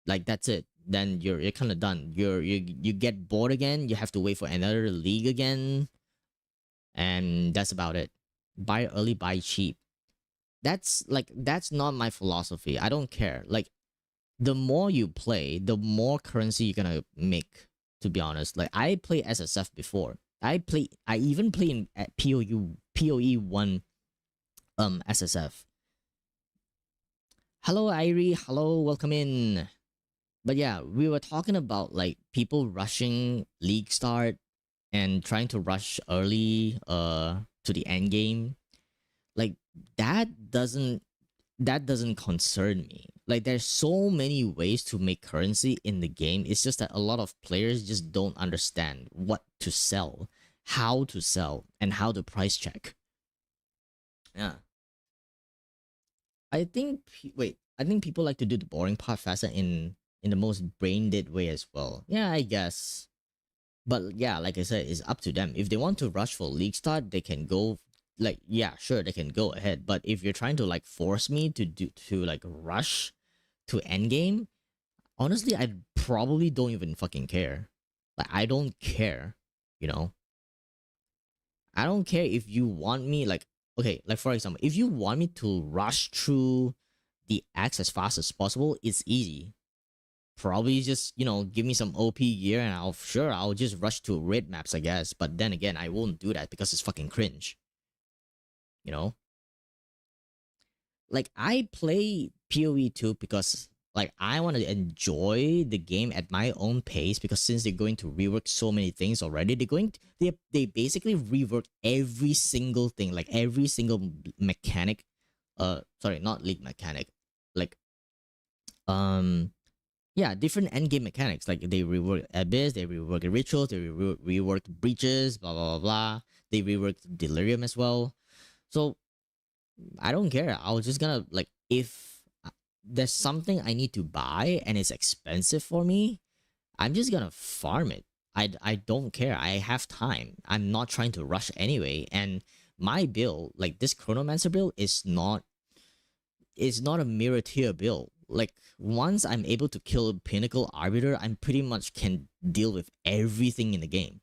like that's it. Then you're kind of done. You get bored again. You have to wait for another league again, and that's about it. Buy early, buy cheap. That's not my philosophy. I don't care. Like the more you play, the more currency you're gonna make. To be honest, like I play SSF before. I even play in at PoE 1 SSF. Hello Irie, hello, welcome in. But yeah, we were talking about like people rushing league start and trying to rush early to the end game. Like that doesn't that doesn't concern me. Like there's so many ways to make currency in the game. It's just that a lot of players just don't understand what to sell, how to sell, and how to price check. Yeah. I think people like to do the boring part faster in the most brain dead way as well. Yeah, I guess. But yeah, like I said, it's up to them. If they want to rush for league start, they can go, like yeah, sure, they can go ahead. But if you're trying to like force me to like rush to end game, honestly, I probably don't even fucking care. Like I don't care, you know. I don't care if you want me like, okay, like for example, if you want me to rush through the X as fast as possible, it's easy. Probably just, give me some OP gear and I'll just rush to raid maps, I guess. But then again, I won't do that because it's fucking cringe. You know? Like I play PoE 2 because like I want to enjoy the game at my own pace, because since they're going to rework so many things already, they basically rework every single thing, like every single mechanic. Sorry, not league mechanic. Like um yeah, different end game mechanics. Like they rework Abyss, they rework rituals, they rework breaches, blah blah blah blah. They rework Delirium as well. So I don't care. I was just gonna like, if there's something I need to buy and it's expensive for me, I'm just gonna farm it. I don't care. I have time. I'm not trying to rush anyway. And my build, like this Chronomancer build, is not a mirror tier build. Like once I'm able to kill Pinnacle Arbiter, I'm pretty much can deal with everything in the game.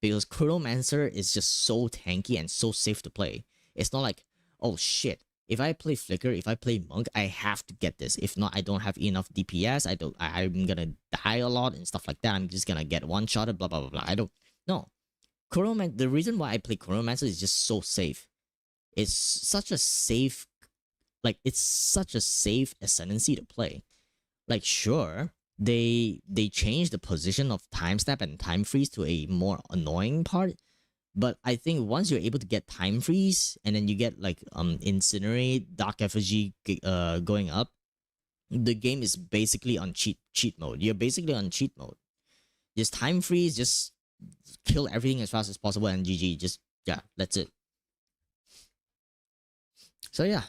Because Chronomancer is just so tanky and so safe to play. It's not like, oh shit, if I play Flicker, if I play Monk, I have to get this. If not, I don't have enough DPS. I'm gonna die a lot and stuff like that. I'm just gonna get one shotted, blah blah blah blah. I don't no. The reason why I play Chronomancer is just so safe. It's such a safe, it's such a safe ascendancy to play. Like sure, they changed the position of time step and time freeze to a more annoying part, but I think once you're able to get time freeze and then you get like incinerate, dark effigy going up, the game is basically on cheat mode. You're basically on cheat mode. Just time freeze, just kill everything as fast as possible, and GG. Just yeah, that's it. So yeah.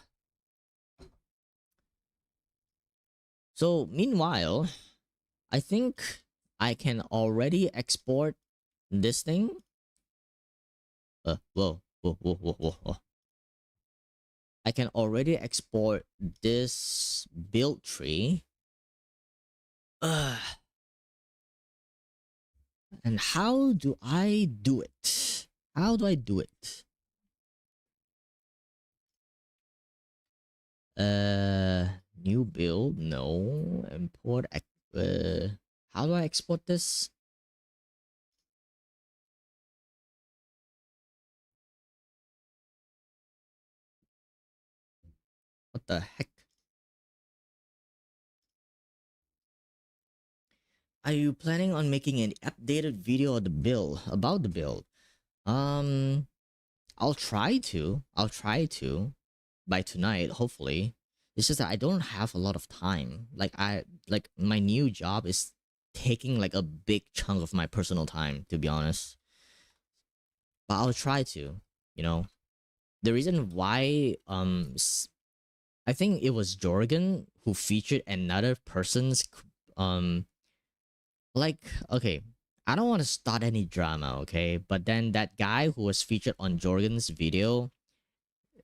So meanwhile, I think I can already export this thing. Whoa. I can already export this build tree. Uh, and how do I do it? How do I do it? New build? No. Import. How do I export this? What the heck? Are you planning on making an updated video of the build about the build? Um, I'll try to. I'll try to by tonight, hopefully. It's just that I don't have a lot of time. Like my new job is taking like a big chunk of my personal time, to be honest. But I'll try to, you know. The reason why I think it was Jorgen who featured another person's um like okay, I don't want to start any drama, okay? But then that guy who was featured on Jorgen's video,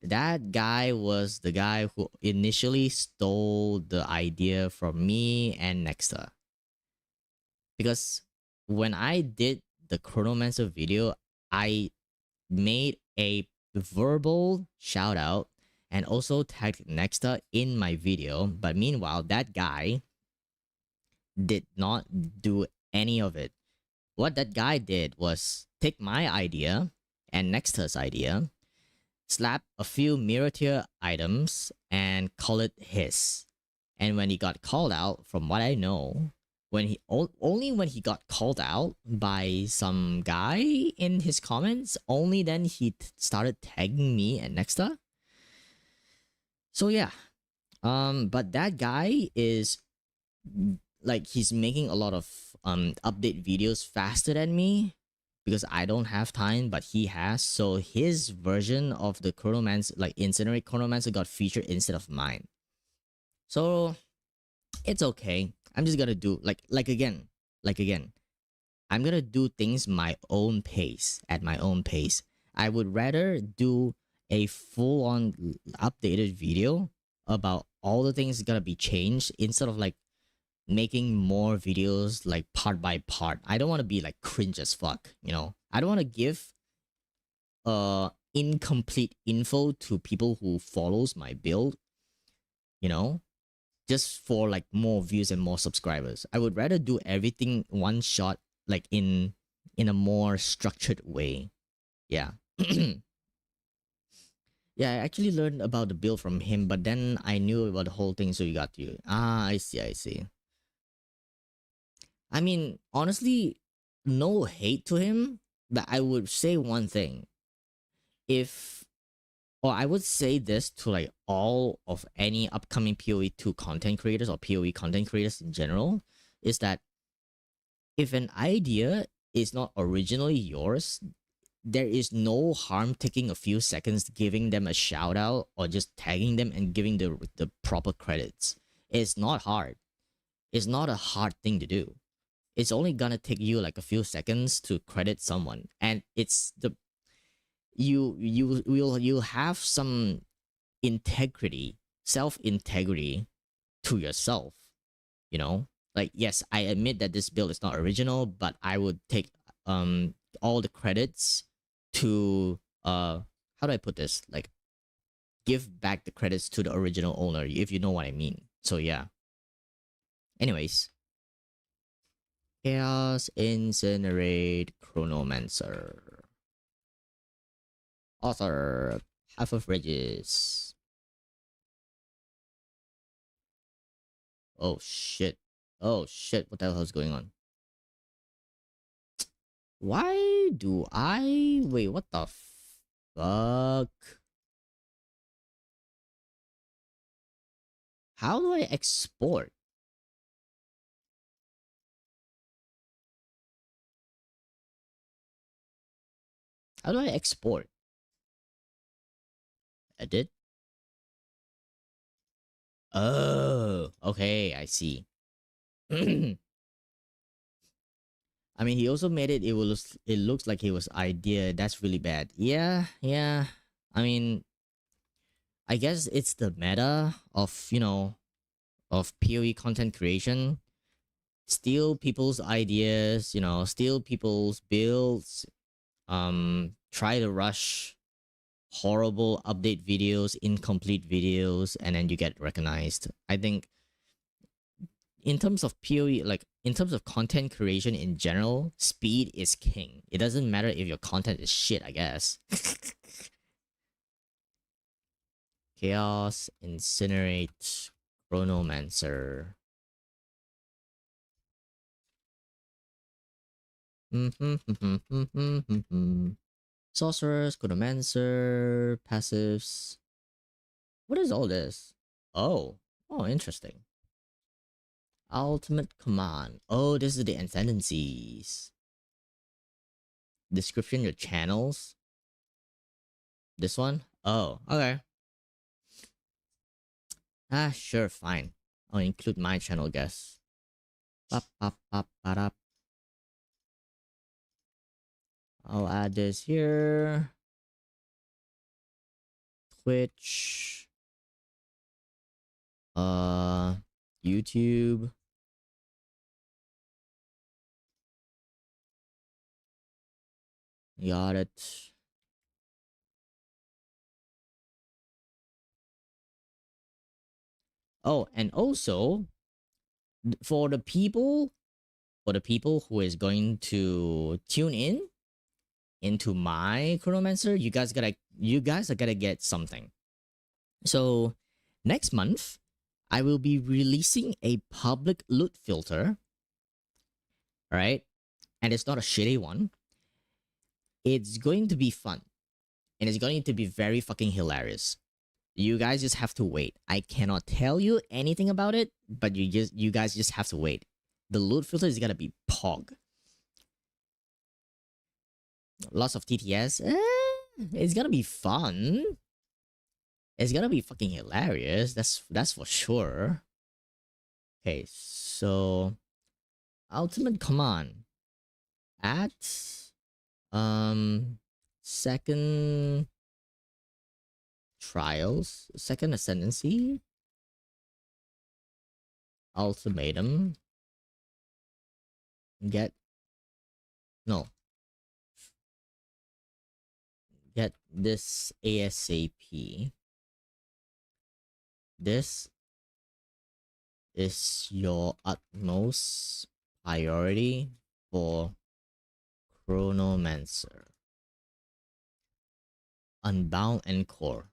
that guy was the guy who initially stole the idea from me and Nexta. Because when I did the Chronomancer video, I made a verbal shout out and also tagged Nexta in my video. But meanwhile, that guy did not do any of it. What that guy did was take my idea and Nexta's idea, slap a few mirror tier items, and call it his. And when he got called out, from what I know, when he only when he got called out by some guy in his comments, only then he started tagging me and Nexta. So yeah, but that guy is like he's making a lot of update videos faster than me because I don't have time, but he has. So his version of the Chronomancer, like Incinerate Chronomancer, got featured instead of mine. So it's okay. I'm just gonna do like again. I'm gonna do things my own pace at my own pace. I would rather do a full-on updated video about all the things gonna be changed instead of like making more videos like part by part. I don't want to be like cringe as fuck, you know. I don't want to give incomplete info to people who follows my build, you know, just for like more views and more subscribers. I would rather do everything one shot like in a more structured way. Yeah. Yeah, I actually learned about the build from him, but then I knew about the whole thing, so you got to. Ah, I see, I see. I mean, honestly, no hate to him, but I would say one thing. If or I would say this to like all of any upcoming PoE2 content creators or PoE content creators in general, is that if an idea is not originally yours, there is no harm taking a few seconds giving them a shout out or just tagging them and giving the proper credits. It's not hard. It's not a hard thing to do. It's only gonna take you like a few seconds to credit someone, and it's the you'll have some integrity, self integrity to yourself. You know, like yes, I admit that this build is not original, but I would take all the credits to how do I put this, like give back the credits to the original owner, if you know what I mean. So yeah. Anyways, Chaos Incinerate Chronomancer. Author Half of Regis. Oh shit. Oh shit, what the hell is going on? Why do I wait, what the fuck? How do I export? How do I export? Edit? Oh, okay, I see. I mean, he also made it. It looks like it was idea. That's really bad. Yeah, yeah. I mean, I guess it's the meta of of PoE content creation. Steal people's ideas. Steal people's builds. Try to rush horrible update videos, incomplete videos, and then you get recognized. I think in terms of PoE, like in terms of content creation in general, speed is king. It doesn't matter if your content is shit, I guess. Chaos, Incinerate, Chronomancer. Sorcerers, Chronomancer, passives. What is all this? Oh. Oh, interesting. Ultimate command. Oh, this is the ascendancies. Description, your channels. This one? Oh, okay. Ah, sure, fine. I'll include my channel, guess. I'll add this here. Twitch. YouTube. Got it. Oh, and also for the people who is going to tune in into my Chronomancer, you guys are gonna get something. So next month, I will be releasing a public loot filter. Right? And it's not a shitty one. It's going to be fun. And it's going to be very fucking hilarious. You guys just have to wait. I cannot tell you anything about it, but you guys just have to wait. The loot filter is gonna be pog. Lots of TTS. It's gonna be fun. It's gonna be fucking hilarious. That's for sure. Okay, so ultimate command at second trials, second ascendancy, ultimatum, get this ASAP. This is your utmost priority for Chronomancer. Unbound Encore.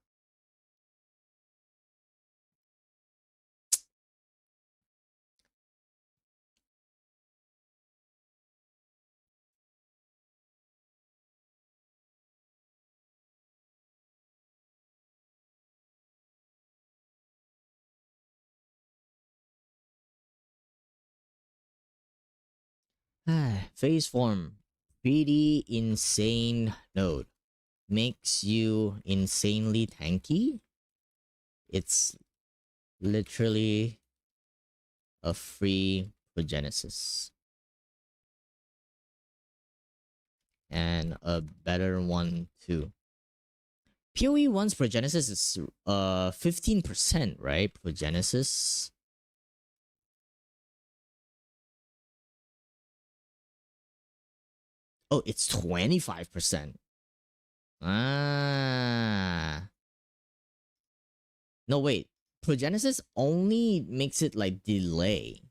Phase form. Pretty insane node. Makes you insanely tanky. It's literally a free progenesis. And a better one too. PoE1's progenesis is 15%, right? Progenesis. Oh, it's 25%. Ah. No, wait. Progenesis only makes it like delay.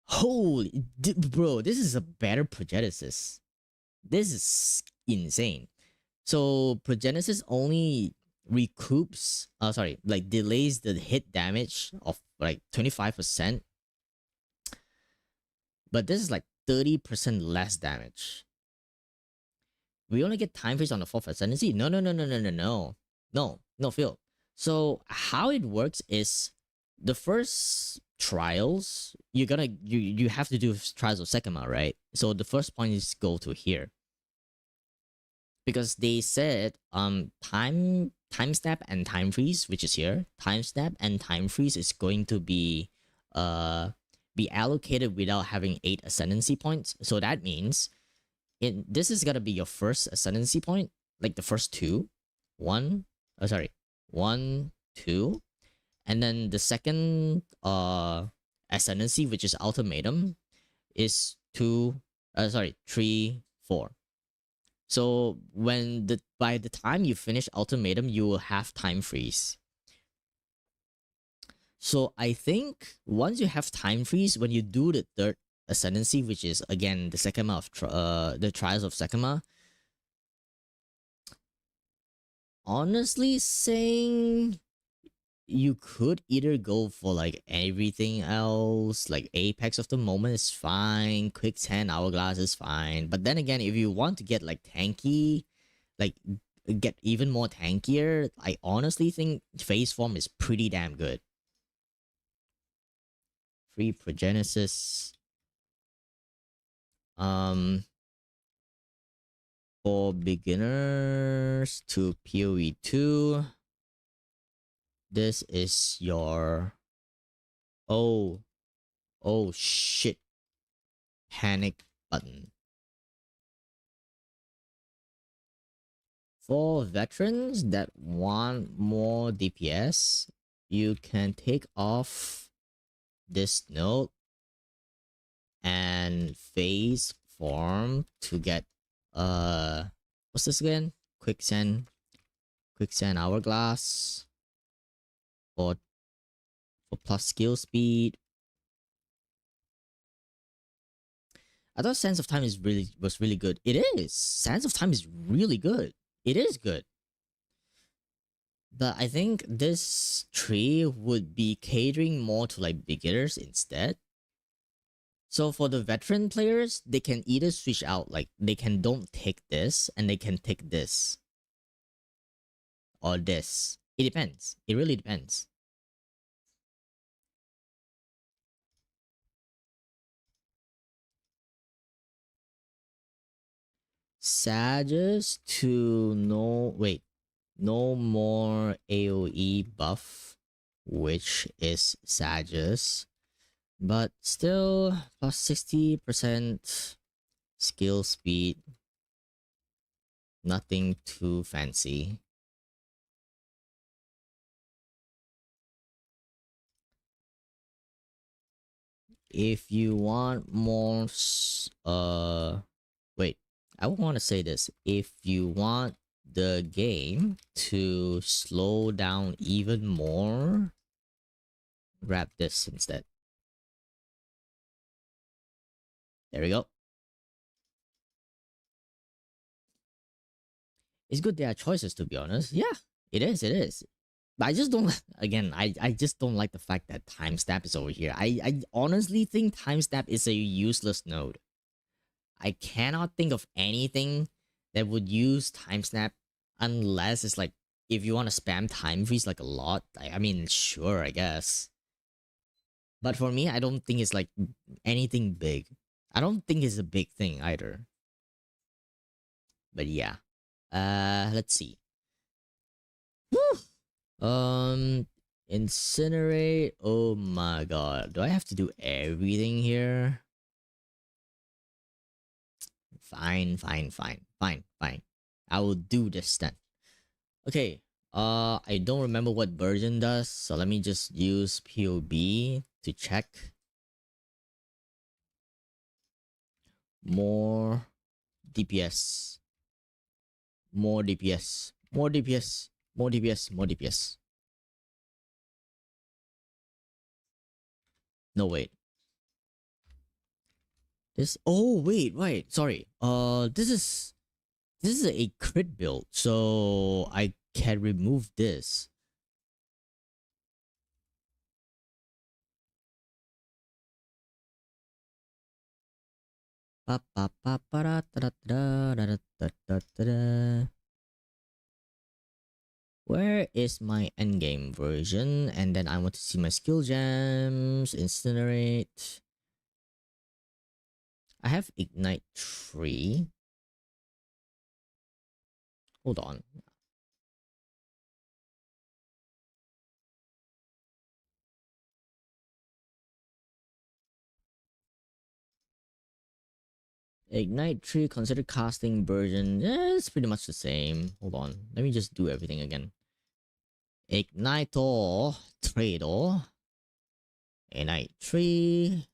Holy, bro, this is a better progenesis. This is insane. So progenesis only recoups, like delays the hit damage of like 25%. But this is like 30% less damage. We only get time freeze on the 4th ascendancy? No, Phil. So how it works is the first trials, you have to do trials of Sekima, right? So the first point is go to here. Because they said time snap and time freeze, which is here. Time snap and time freeze is going to be allocated without having 8 ascendancy points. So that means this is gonna be your first ascendancy point, like the first two. 1, 2. And then the second ascendancy, which is ultimatum, is 3, 4. So by the time you finish ultimatum, you will have time freeze. So I think once you have time freeze, when you do the third ascendancy, which is again the Sekima of the trials of Sekima, honestly saying you could either go for like everything else, like Apex of the moment is fine, Quick 10 Hourglass is fine. But then again, if you want to get like tanky, like get even more tankier, I honestly think Phase Form is pretty damn good. Free Progenesis. Um, for beginners to PoE2, this is your oh oh shit panic button. For veterans that want more DPS, you can take off this node and phase form to get what's this again? Quicksand hourglass for plus skill speed. I thought Sands of Time was really good. It is. Sands of Time is really good. It is good. But I think this tree would be catering more to like beginners instead. So for the veteran players, they can either switch out, like they can don't take this and they can take this. Or this. It depends. It really depends. Sages to no more AoE buff, which is Sages, but still plus 60% skill speed. Nothing too fancy. If you want more, wait, I want to say this. If you want the game to slow down even more, grab this instead. There we go. It's good there are choices, to be honest. Yeah, it is, it is. But I just don't, again, I just don't like the fact that timestamp is over here. I honestly think timestamp is a useless node. I cannot think of anything that would use timestamp unless it's like, if you want to spam time freeze like a lot, I mean, sure, I guess. But for me, I don't think it's like anything big. I don't think it's a big thing either. But yeah. Let's see. Whew. Incinerate. Oh my god. Do I have to do everything here? Fine, fine, fine, fine, fine. I will do this then. Okay. I don't remember what version does, so let me just use POB to check. More DPS. More DPS. More DPS. More DPS. More DPS. No, wait. This. Oh, wait. Sorry. This is a crit build, so I can remove this. Where is my endgame version? And then I want to see my skill gems, incinerate. I have ignite 3. Hold on. Ignite 3 consider casting version. It's pretty much the same. Hold on. Let me just do everything again. Ignite or trade or Ignite 3.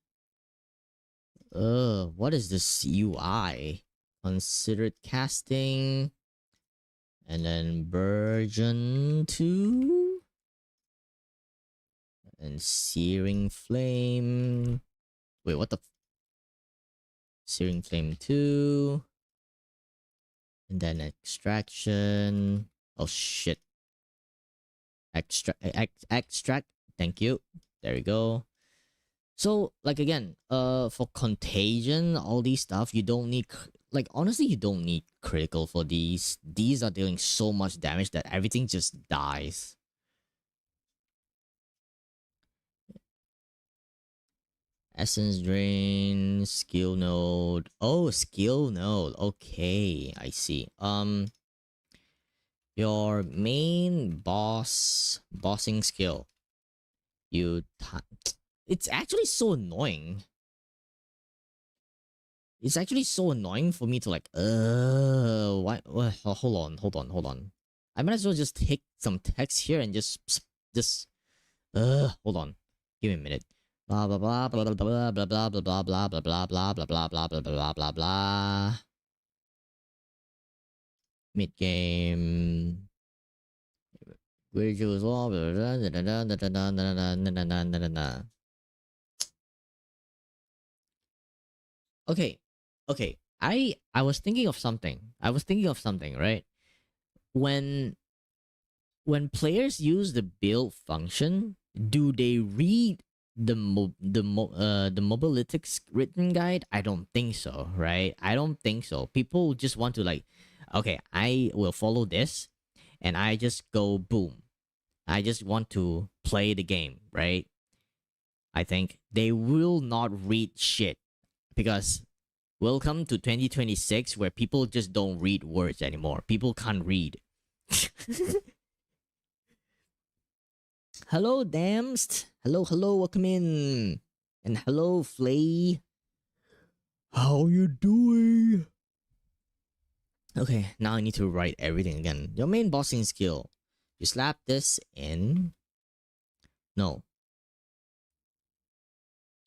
What is this UI? Considered casting. And then version 2. And searing flame. Wait, what the searing flame 2. And then extraction. Oh shit. Extract. Thank you. There we go. So like again, for contagion, all these stuff, you don't need like honestly, you don't need critical for these. These are dealing so much damage that everything just dies. Essence drain, skill node. Oh, skill node. Okay, I see. Your main bossing skill. You it's actually so annoying. It's actually so annoying for me to like, why? Hold on. I might as well just take some text here and just, hold on. Give me a minute. Blah blah blah blah blah blah blah blah blah blah blah blah blah blah blah blah blah blah blah blah. Mid game. Visuals all. Okay, okay. I was thinking of something. Right? When players use the build function, do they read the mobalytics written guide? I don't think so, right? I don't think so. People just want to like, okay, I will follow this, and I just go boom. I just want to play the game, right? I think they will not read shit because welcome to 2026 where people just don't read words anymore. People can't read. Hello, Damst. Hello, welcome in. And hello, Flay. How you doing? Okay, now I need to write everything again. Your main bossing skill. You slap this in. No.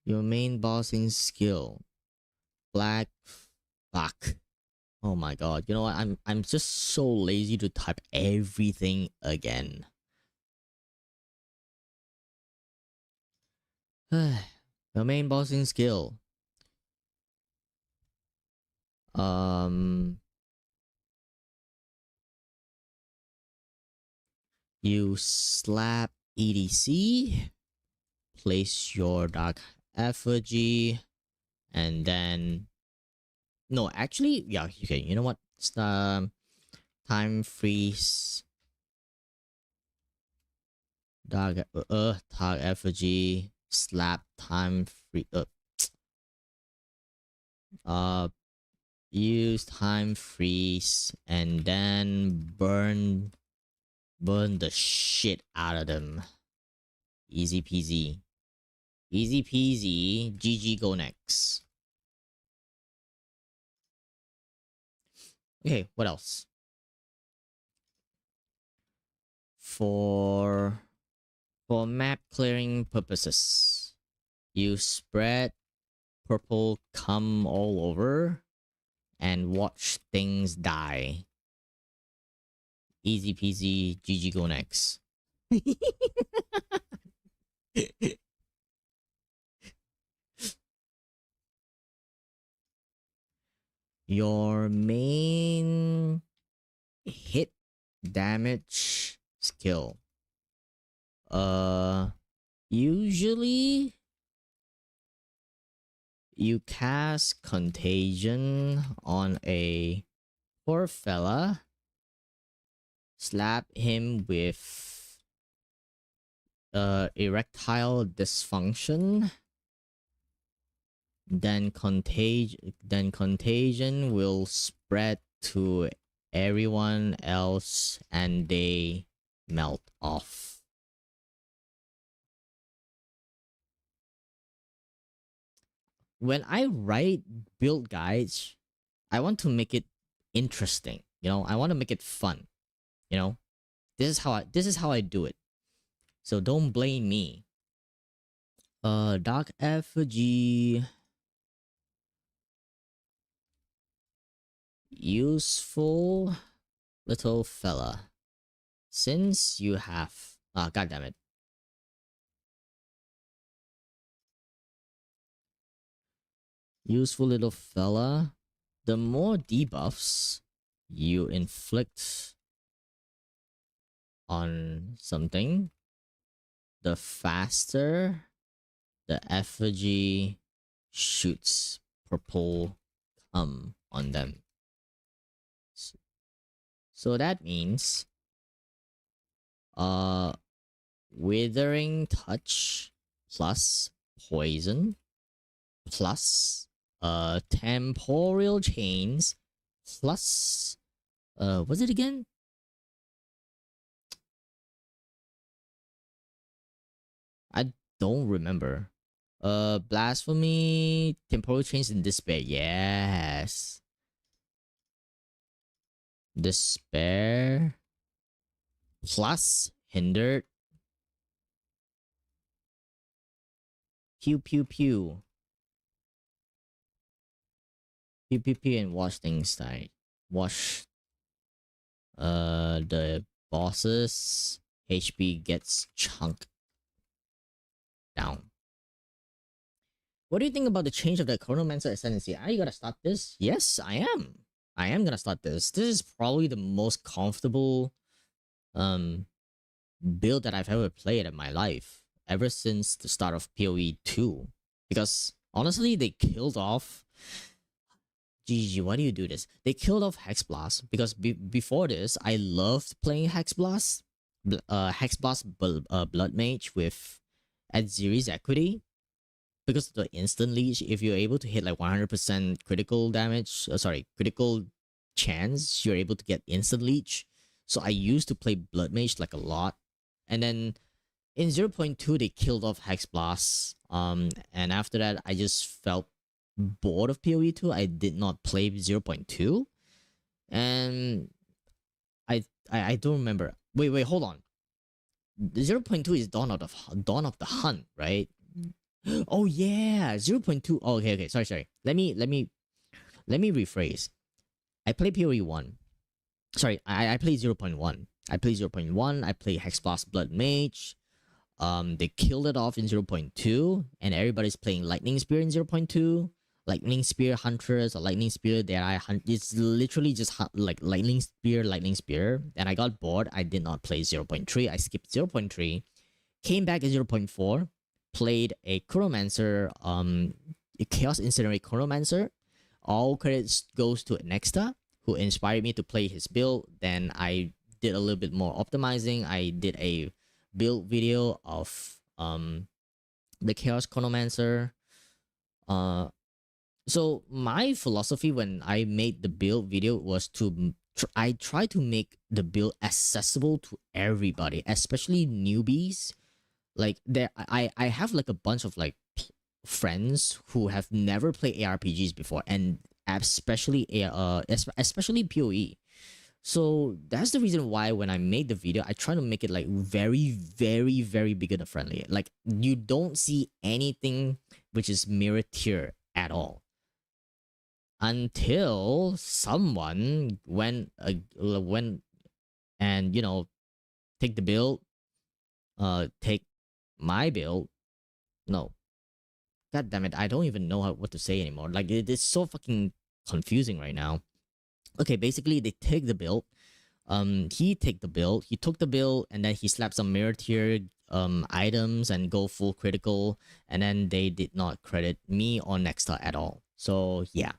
Your main bossing skill. Black. Fuck. Oh my god. You know what? I'm just so lazy to type everything again. Your main bossing skill. You slap EDC, place your dark effigy, and then no, actually, yeah, okay. You know what? It's time freeze, dark dark effigy, slap time free uh use time freeze, and then burn the shit out of them. Easy peasy. Easy peasy. GG go next. Okay, what else? For map clearing purposes, you spread purple cum all over and watch things die. Easy peasy. GG go next. Your main hit damage skill. Usually you cast contagion on a poor fella, slap him with erectile dysfunction, then contagion will spread to everyone else and they melt off. When I write build guides, I want to make it interesting. You know, I want to make it fun. You know, this is how I do it. So don't blame me. Dark effigy. Useful little fella. Since you have god damn it. Useful little fella. The more debuffs you inflict on something, the faster the effigy shoots purple on them. So that means uh withering touch plus poison plus temporal chains plus what's it again? I don't remember. Blasphemy, temporal chains, and despair. Yes. Despair plus hindered. Pew pew pew. Pew pew pew and wash things tight. Wash the boss's HP gets chunked down. What do you think about the change of the Chronomancer Ascendancy? Are you gonna start this? Yes, I am. I am gonna start this. This is probably the most comfortable build that I've ever played in my life ever since the start of PoE2. Because honestly, they killed off. GG, why do you do this? They killed off Hex Blast because before this, I loved playing Hex Blast. Hex Blast Blood Mage with Adziri's Equity. Because of the instant leech, if you're able to hit like 100% critical damage, critical chance, you're able to get instant leech. So I used to play Blood Mage like a lot. And then in 0.2, they killed off Hex Blast. And after that, I just felt bored of PoE2. I did not play 0.2. And I don't remember. Wait, hold on. 0.2 is Dawn of the Hunt, right? Oh yeah, 0.2. Oh, okay. Sorry. Let me rephrase. I play PoE1. Sorry, I play 0.1. I play 0.1. I play Hexblast Blood Mage. They killed it off in 0.2, and everybody's playing Lightning Spear in 0.2. Lightning Spear Huntress or Lightning Spear that I hunt. It's literally just like Lightning Spear. And I got bored. I did not play 0.3. I skipped 0.3. Came back at 0.4. Played a Chronomancer, a Chaos Incinerate Chronomancer. All credits goes to Nexta, who inspired me to play his build. Then I did a little bit more optimizing. I did a build video of the Chaos Chronomancer. So my philosophy when I made the build video was to I try to make the build accessible to everybody, especially newbies. Like I have like a bunch of like friends who have never played ARPGs before, and especially especially PoE. So that's the reason why when I made the video, I try to make it like very beginner friendly. Like you don't see anything which is mirror tier at all until someone went and take the build, take my build. No, god damn it, I don't even know what to say anymore. Like it's so fucking confusing right now. Okay, basically they take the build. He took the build, and then he slapped some mirror tier items and go full critical, and then they did not credit me or Nexta at all. So yeah.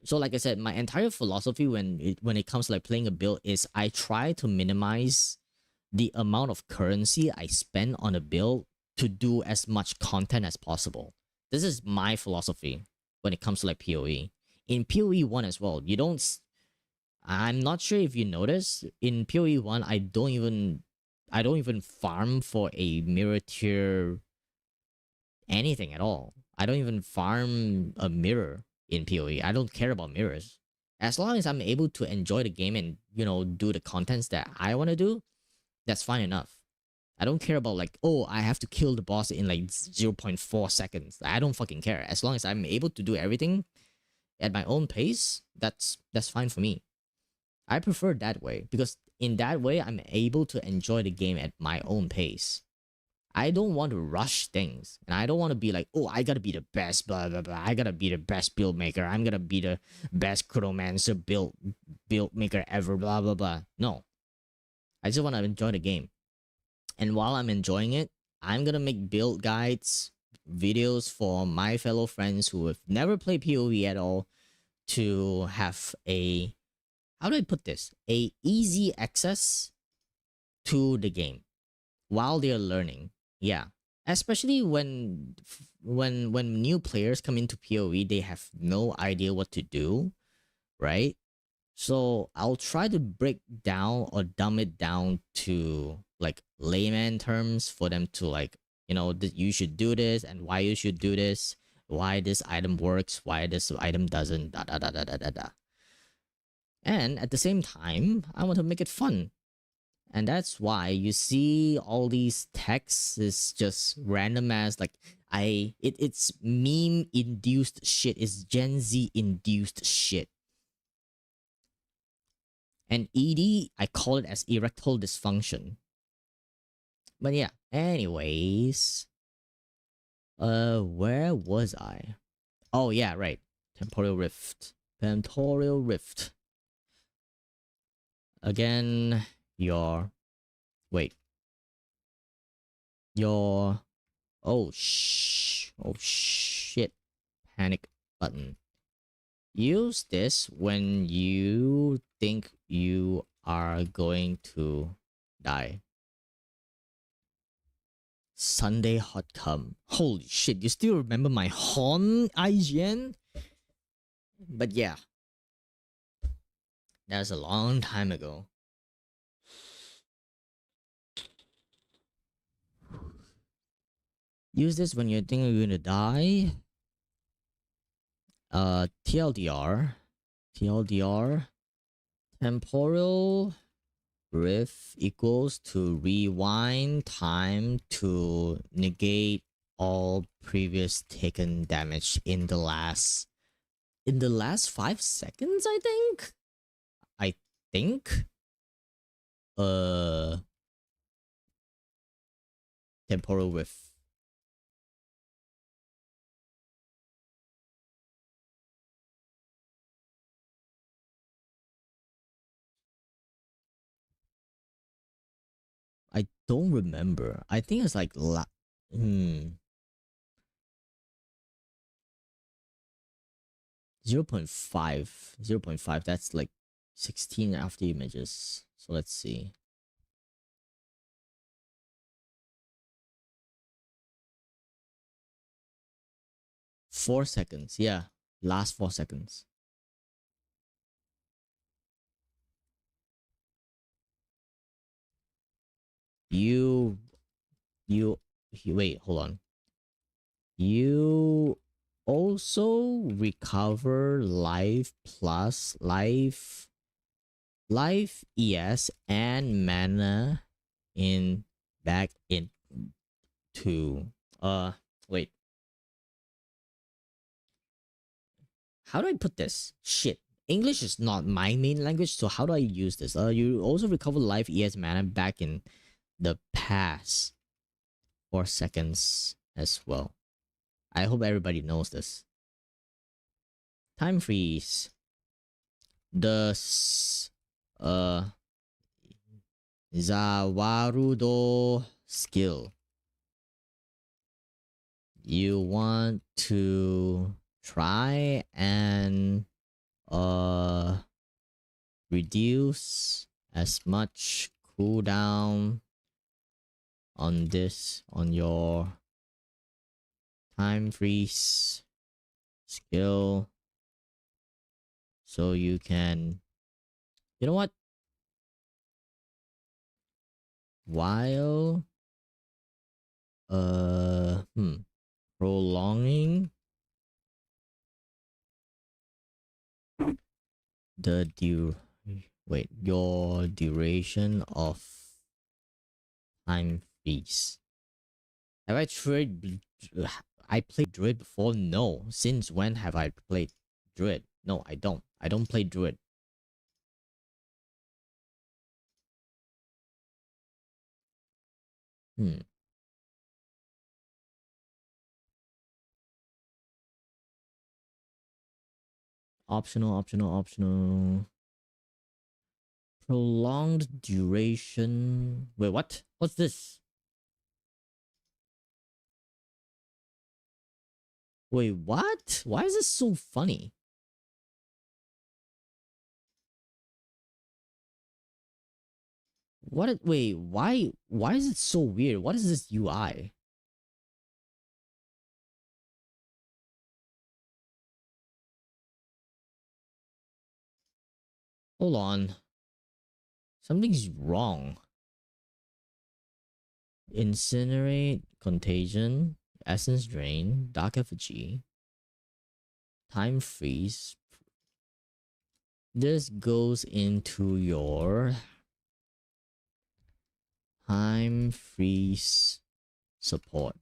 So like I said, my entire philosophy when it comes to like playing a build is I try to minimize the amount of currency I spend on a build to do as much content as possible. This is my philosophy when it comes to like PoE. In PoE1 as well, I'm not sure if you notice, in PoE1 I don't even farm for a mirror tier anything at all. I don't even farm a mirror in PoE. I don't care about mirrors. As long as I'm able to enjoy the game and do the contents that I want to do, that's fine enough. I don't care about like, oh, I have to kill the boss in like 0.4 seconds. I don't fucking care. As long as I'm able to do everything at my own pace, that's fine for me. I prefer that way because in that way I'm able to enjoy the game at my own pace. I don't want to rush things, and I don't want to be like, oh, I gotta be the best, blah blah blah. I gotta be the best build maker. I'm gonna be the best Chronomancer build maker ever, blah blah blah. No, I just want to enjoy the game. And while I'm enjoying it, I'm gonna make build guides, videos for my fellow friends who have never played PoE at all to have a, how do I put this? A easy access to the game while they're learning. Yeah. Especially when new players come into PoE, they have no idea what to do, right? So I'll try to break down or dumb it down to like layman terms for them to like, you should do this and why you should do this, why this item works, why this item doesn't, da da da da da da da. And at the same time, I want to make it fun. And that's why you see all these texts is just random as like it's meme induced shit, it's Gen Z induced shit. And ED, I call it as erectile dysfunction. But yeah, anyways, where was I? Oh yeah, right. Temporal rift. Temporal rift. Again, your wait. Your oh shit. Panic button. Use this when you think you are going to die. Sunday hot come. Holy shit, you still remember my Hon IGN? But yeah, that was a long time ago. Use this when you think you're gonna die. TLDR. TLDR. Temporal rift equals to rewind time to negate all previous taken damage in the last 5 seconds, I think. I think. Uh Temporal rift. I don't remember. I think it's like 0.5. 0.5. That's like 16 after images. So let's see. Four seconds. Yeah. Last 4 seconds. You wait, hold on. You also recover life plus life ES and mana in back into wait. How do I put this? Shit. English is not my main language, so how do I use this? You also recover life ES mana back in the past 4 seconds as well. I hope everybody knows this. Time freeze. The Zawarudo skill. You want to try and reduce as much cooldown on this on your time freeze skill so you can, you know what, while prolonging the your duration of time freeze. Have I tried? I played Druid before. No. Since when have I played Druid? No, I don't. I don't play Druid. Optional. Prolonged duration. Wait, what? What's this? Wait, what? Why is this so funny? Wait, why is it so weird? What is this UI? Hold on. Something's wrong. Incinerate, contagion, essence drain, dark effigy, time freeze. This goes into your time freeze support.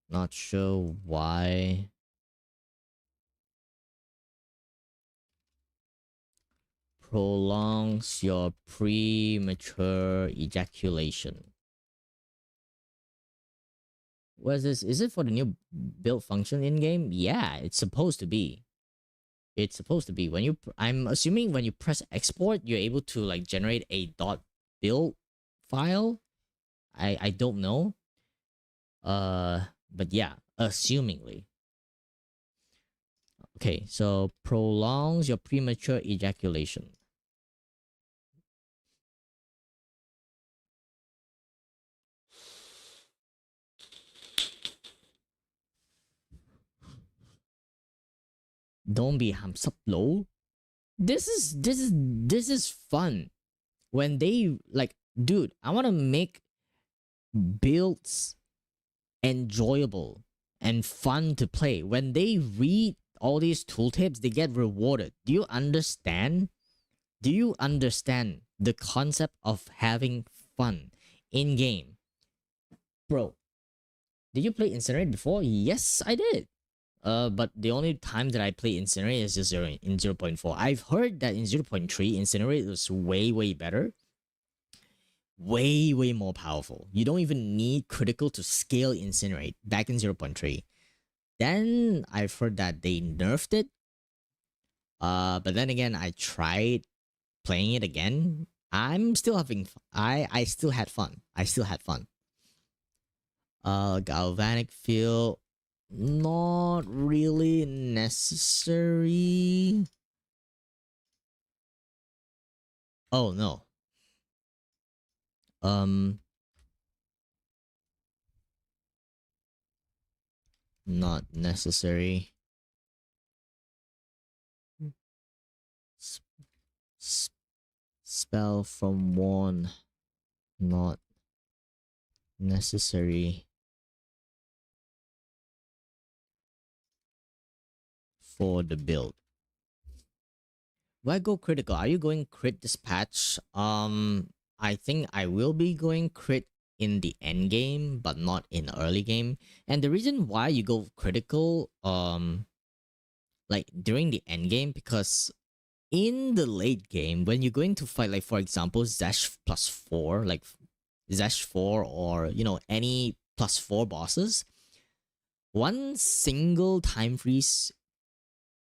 Not sure why. Prolongs your premature ejaculation. What is this? Is it for the new build function in game? Yeah, it's supposed to be. It's supposed to be. When you, I'm assuming when you press export, you're able to like generate a .build file. I don't know. But yeah, assumingly. Okay, so prolongs your premature ejaculation. Don't be hamsaplo. This is fun. When they like, dude, I want to make builds enjoyable and fun to play. When they read all these tooltips, they get rewarded. Do you understand? Do you understand the concept of having fun in game? Bro, did you play Incinerate before? Yes, I did. But the only time that I play Incinerate is just in 0.4. I've heard that in 0.3, Incinerate was way better. Way more powerful. You don't even need critical to scale Incinerate back in 0.3. Then I've heard that they nerfed it. But then again, I tried playing it again. I'm still having I still had fun. I still had fun. Galvanic field, not really necessary. Oh no. Not necessary. Spell from one, not necessary for the build. Why go critical? Are you going crit this patch? I think I will be going crit in the end game, but not in early game. And the reason why you go critical, like during the end game, because in the late game, when you're going to fight, like for example, Zesh +4, like Zesh 4 or any +4 bosses, one single time freeze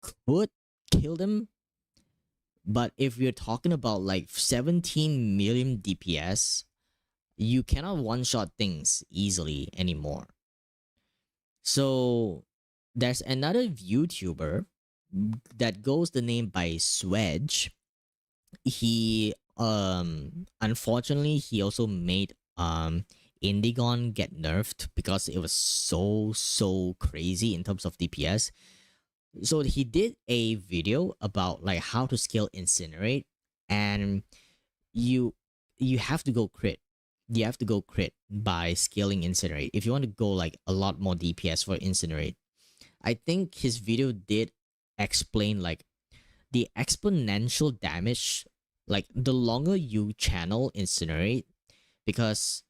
could kill them. But if we're talking about like 17 million DPS, you cannot one-shot things easily anymore. So there's another YouTuber that goes the name by Swedge. He unfortunately he also made Indigon get nerfed because it was so crazy in terms of DPS. So he did a video about like how to scale Incinerate, and you have to go crit. You have to go crit by scaling Incinerate if you want to go like a lot more DPS for Incinerate. I think his video did explain like the exponential damage, like the longer you channel Incinerate, because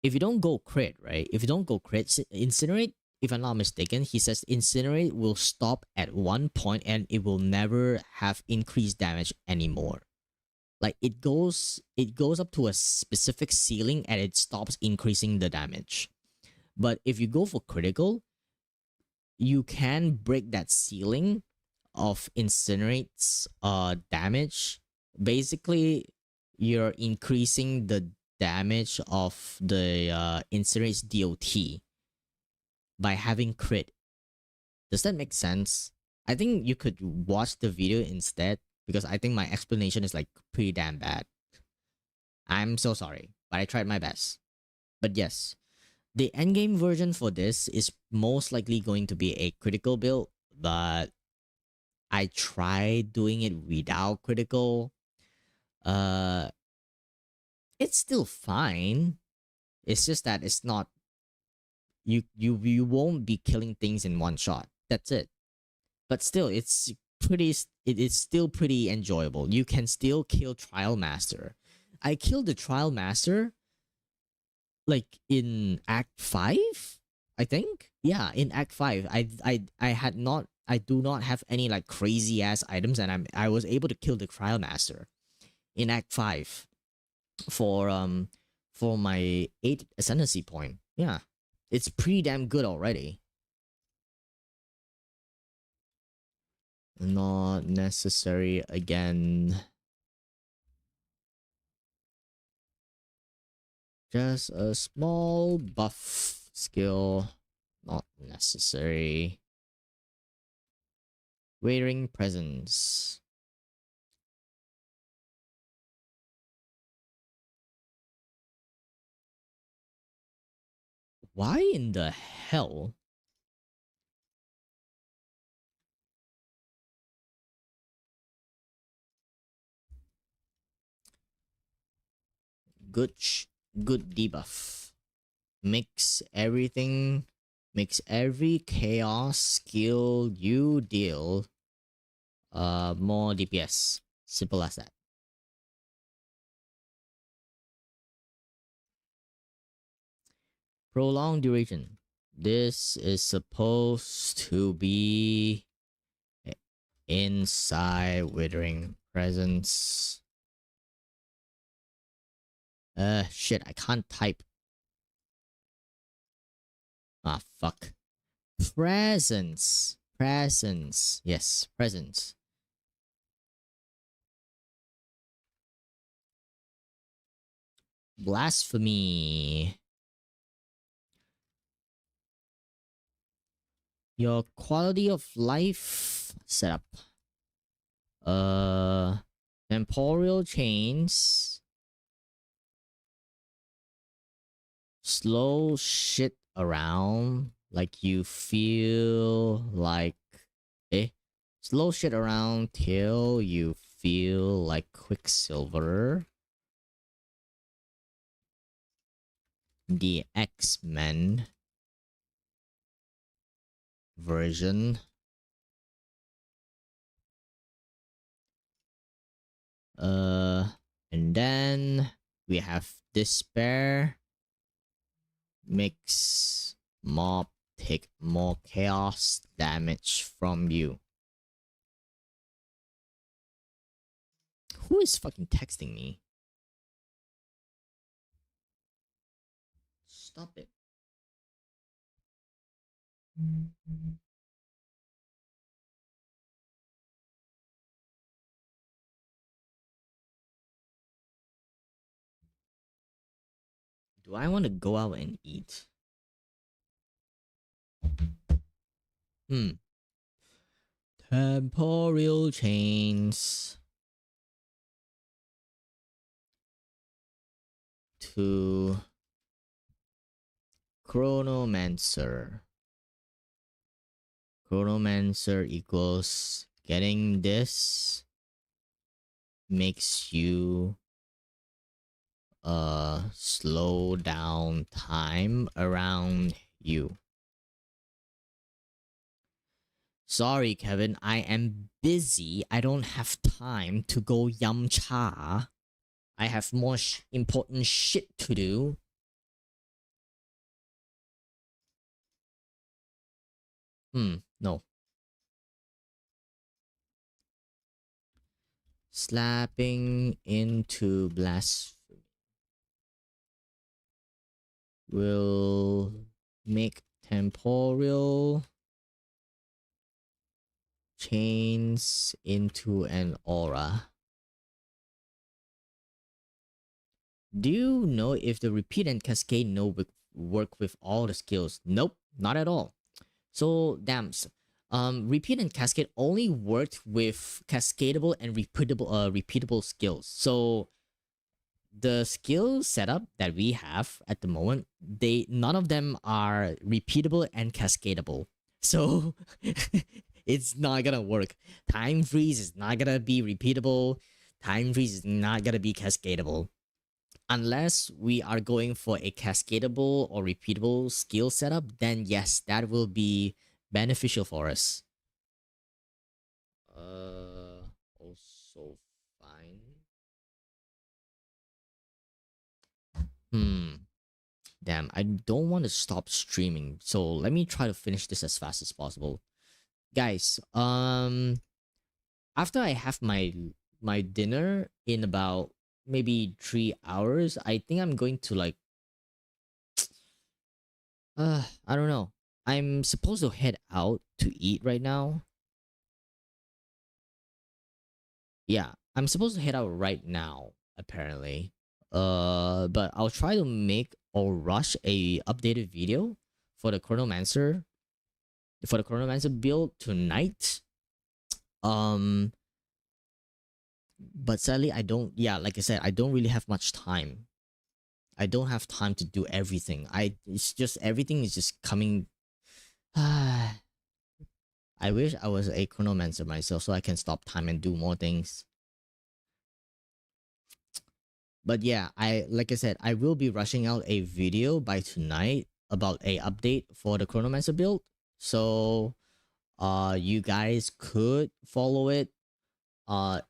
if you don't go crit, right? If you don't go crit, Incinerate, if I'm not mistaken, he says Incinerate will stop at one point and it will never have increased damage anymore. Like it goes up to a specific ceiling and it stops increasing the damage. But if you go for critical, you can break that ceiling of Incinerate's damage Basically, you're increasing the damage of the Incinerate's DOT by having crit. Does that make sense? I think you could watch the video instead because I think my explanation is like pretty damn bad. I'm so sorry, but I tried my best. But yes, the endgame version for this is most likely going to be a critical build, but I tried doing it without critical. Uh, it's still fine. It's just that it's not you won't be killing things in one shot. That's it. But still, it is still pretty enjoyable. You can still kill Trial Master. I killed the Trial Master like in Act 5, I think. Yeah, in Act 5. I do not have any like crazy ass items, and I was able to kill the Trial Master in Act 5 for my 8th ascendancy point. Yeah. It's pretty damn good already. Not necessary again. Just a small buff skill. Not necessary. Waiting presence. Why in the hell? Good good debuff. Mix everything. Makes every chaos skill you deal more DPS. Simple as that. Prolonged duration. This is supposed to be inside withering presence. Shit, I can't type. Ah, fuck. Presence. Presence. Yes, presence. Blasphemy. Your quality of life setup. Temporal chains. Slow shit around. Like you feel like. Eh? Slow shit around till you feel like Quicksilver. The X-Men version. And then we have Despair. Makes mob take more chaos damage from you. Who is fucking texting me? Stop it. Do I want to go out and eat? Hmm. Temporal chains. To Chronomancer. Chronomancer equals getting this makes you slow down time around you. Sorry, Kevin, I am busy. I don't have time to go yum cha. I have more important shit to do. No. Slapping into blasphemy will make temporal chains into an aura. Do you know if the repeat and cascade node work with all the skills? Nope, not at all. So dams, repeat and cascade only worked with cascadable and repeatable skills. So the skill setup that we have at the moment, none of them are repeatable and cascadable. So it's not gonna work. Time freeze is not gonna be repeatable. Time freeze is not gonna be cascadable. Unless we are going for a cascadable or repeatable skill setup, then yes, that will be beneficial for us. Also fine. Damn, I don't want to stop streaming. So let me try to finish this as fast as possible. Guys, after I have my dinner in about maybe 3 hours, I think I'm going to like I don't know. I'm supposed to head out to eat right now. Yeah, I'm supposed to head out right now, apparently. But I'll try to make or rush a updated video for the Chronomancer build tonight. Um, but sadly, I don't. Yeah, like I said, I don't really have much time. I don't have time to do everything. It's just everything is just coming. I wish I was a Chronomancer myself so I can stop time and do more things. But yeah, like I said, I will be rushing out a video by tonight about a update for the Chronomancer build. So you guys could follow it.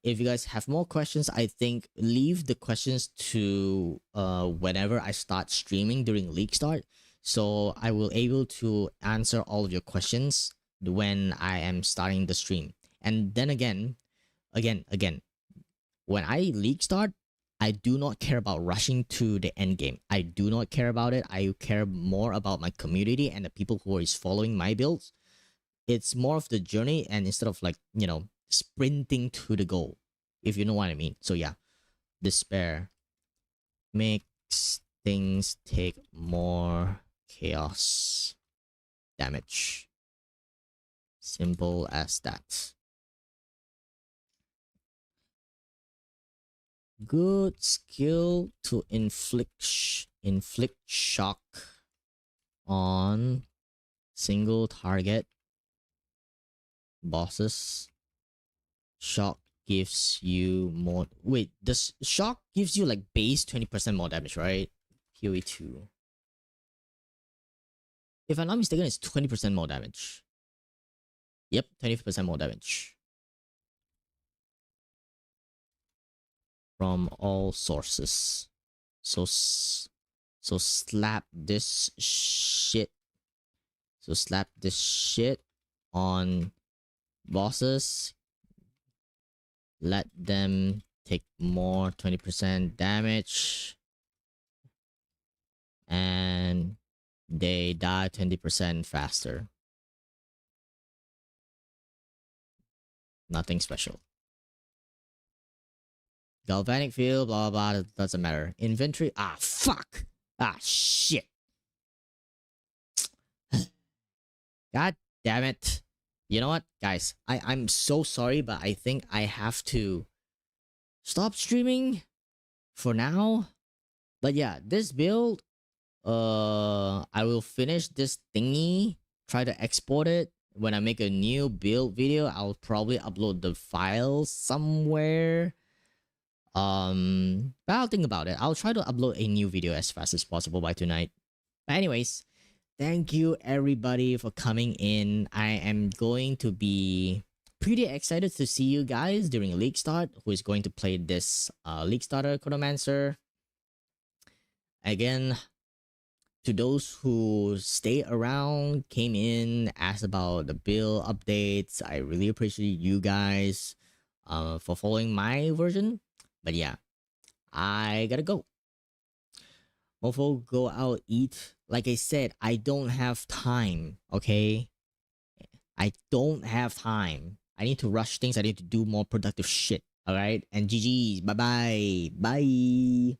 If you guys have more questions, I think leave the questions to whenever I start streaming during league start. So I will able to answer all of your questions when I am starting the stream. And then again, when I league start, I do not care about rushing to the end game. I do not care about it. I care more about my community and the people who is following my builds. It's more of the journey, and instead of like, sprinting to the goal, if you know what I mean. So yeah, despair makes things take more chaos damage. Simple as that. Good skill to inflict shock on single target bosses. Shock gives you more. Wait, does shock gives you like base 20% more damage, right? PoE2. If I'm not mistaken, it's 20% more damage. Yep, 20% more damage from all sources. So slap this shit. So slap this shit on bosses. Let them take more 20% damage. And they die 20% faster. Nothing special. Galvanic field, blah blah blah, doesn't matter. Inventory, fuck! Shit. God damn it. You know what, guys? I'm so sorry, but I think I have to stop streaming for now. But yeah, this build, I will finish this thingy, try to export it. When I make a new build video, I'll probably upload the files somewhere. But I'll think about it. I'll try to upload a new video as fast as possible by tonight. But anyways, thank you everybody for coming in. I am going to be pretty excited to see you guys during League Start, who is going to play this League Starter Chronomancer. Again, to those who stay around, came in, asked about the build updates, I really appreciate you guys for following my version. But yeah, I gotta go. Mofo, go out, eat. Like I said, I don't have time, okay? I don't have time. I need to rush things. I need to do more productive shit, alright? And GG's. Bye-bye. Bye.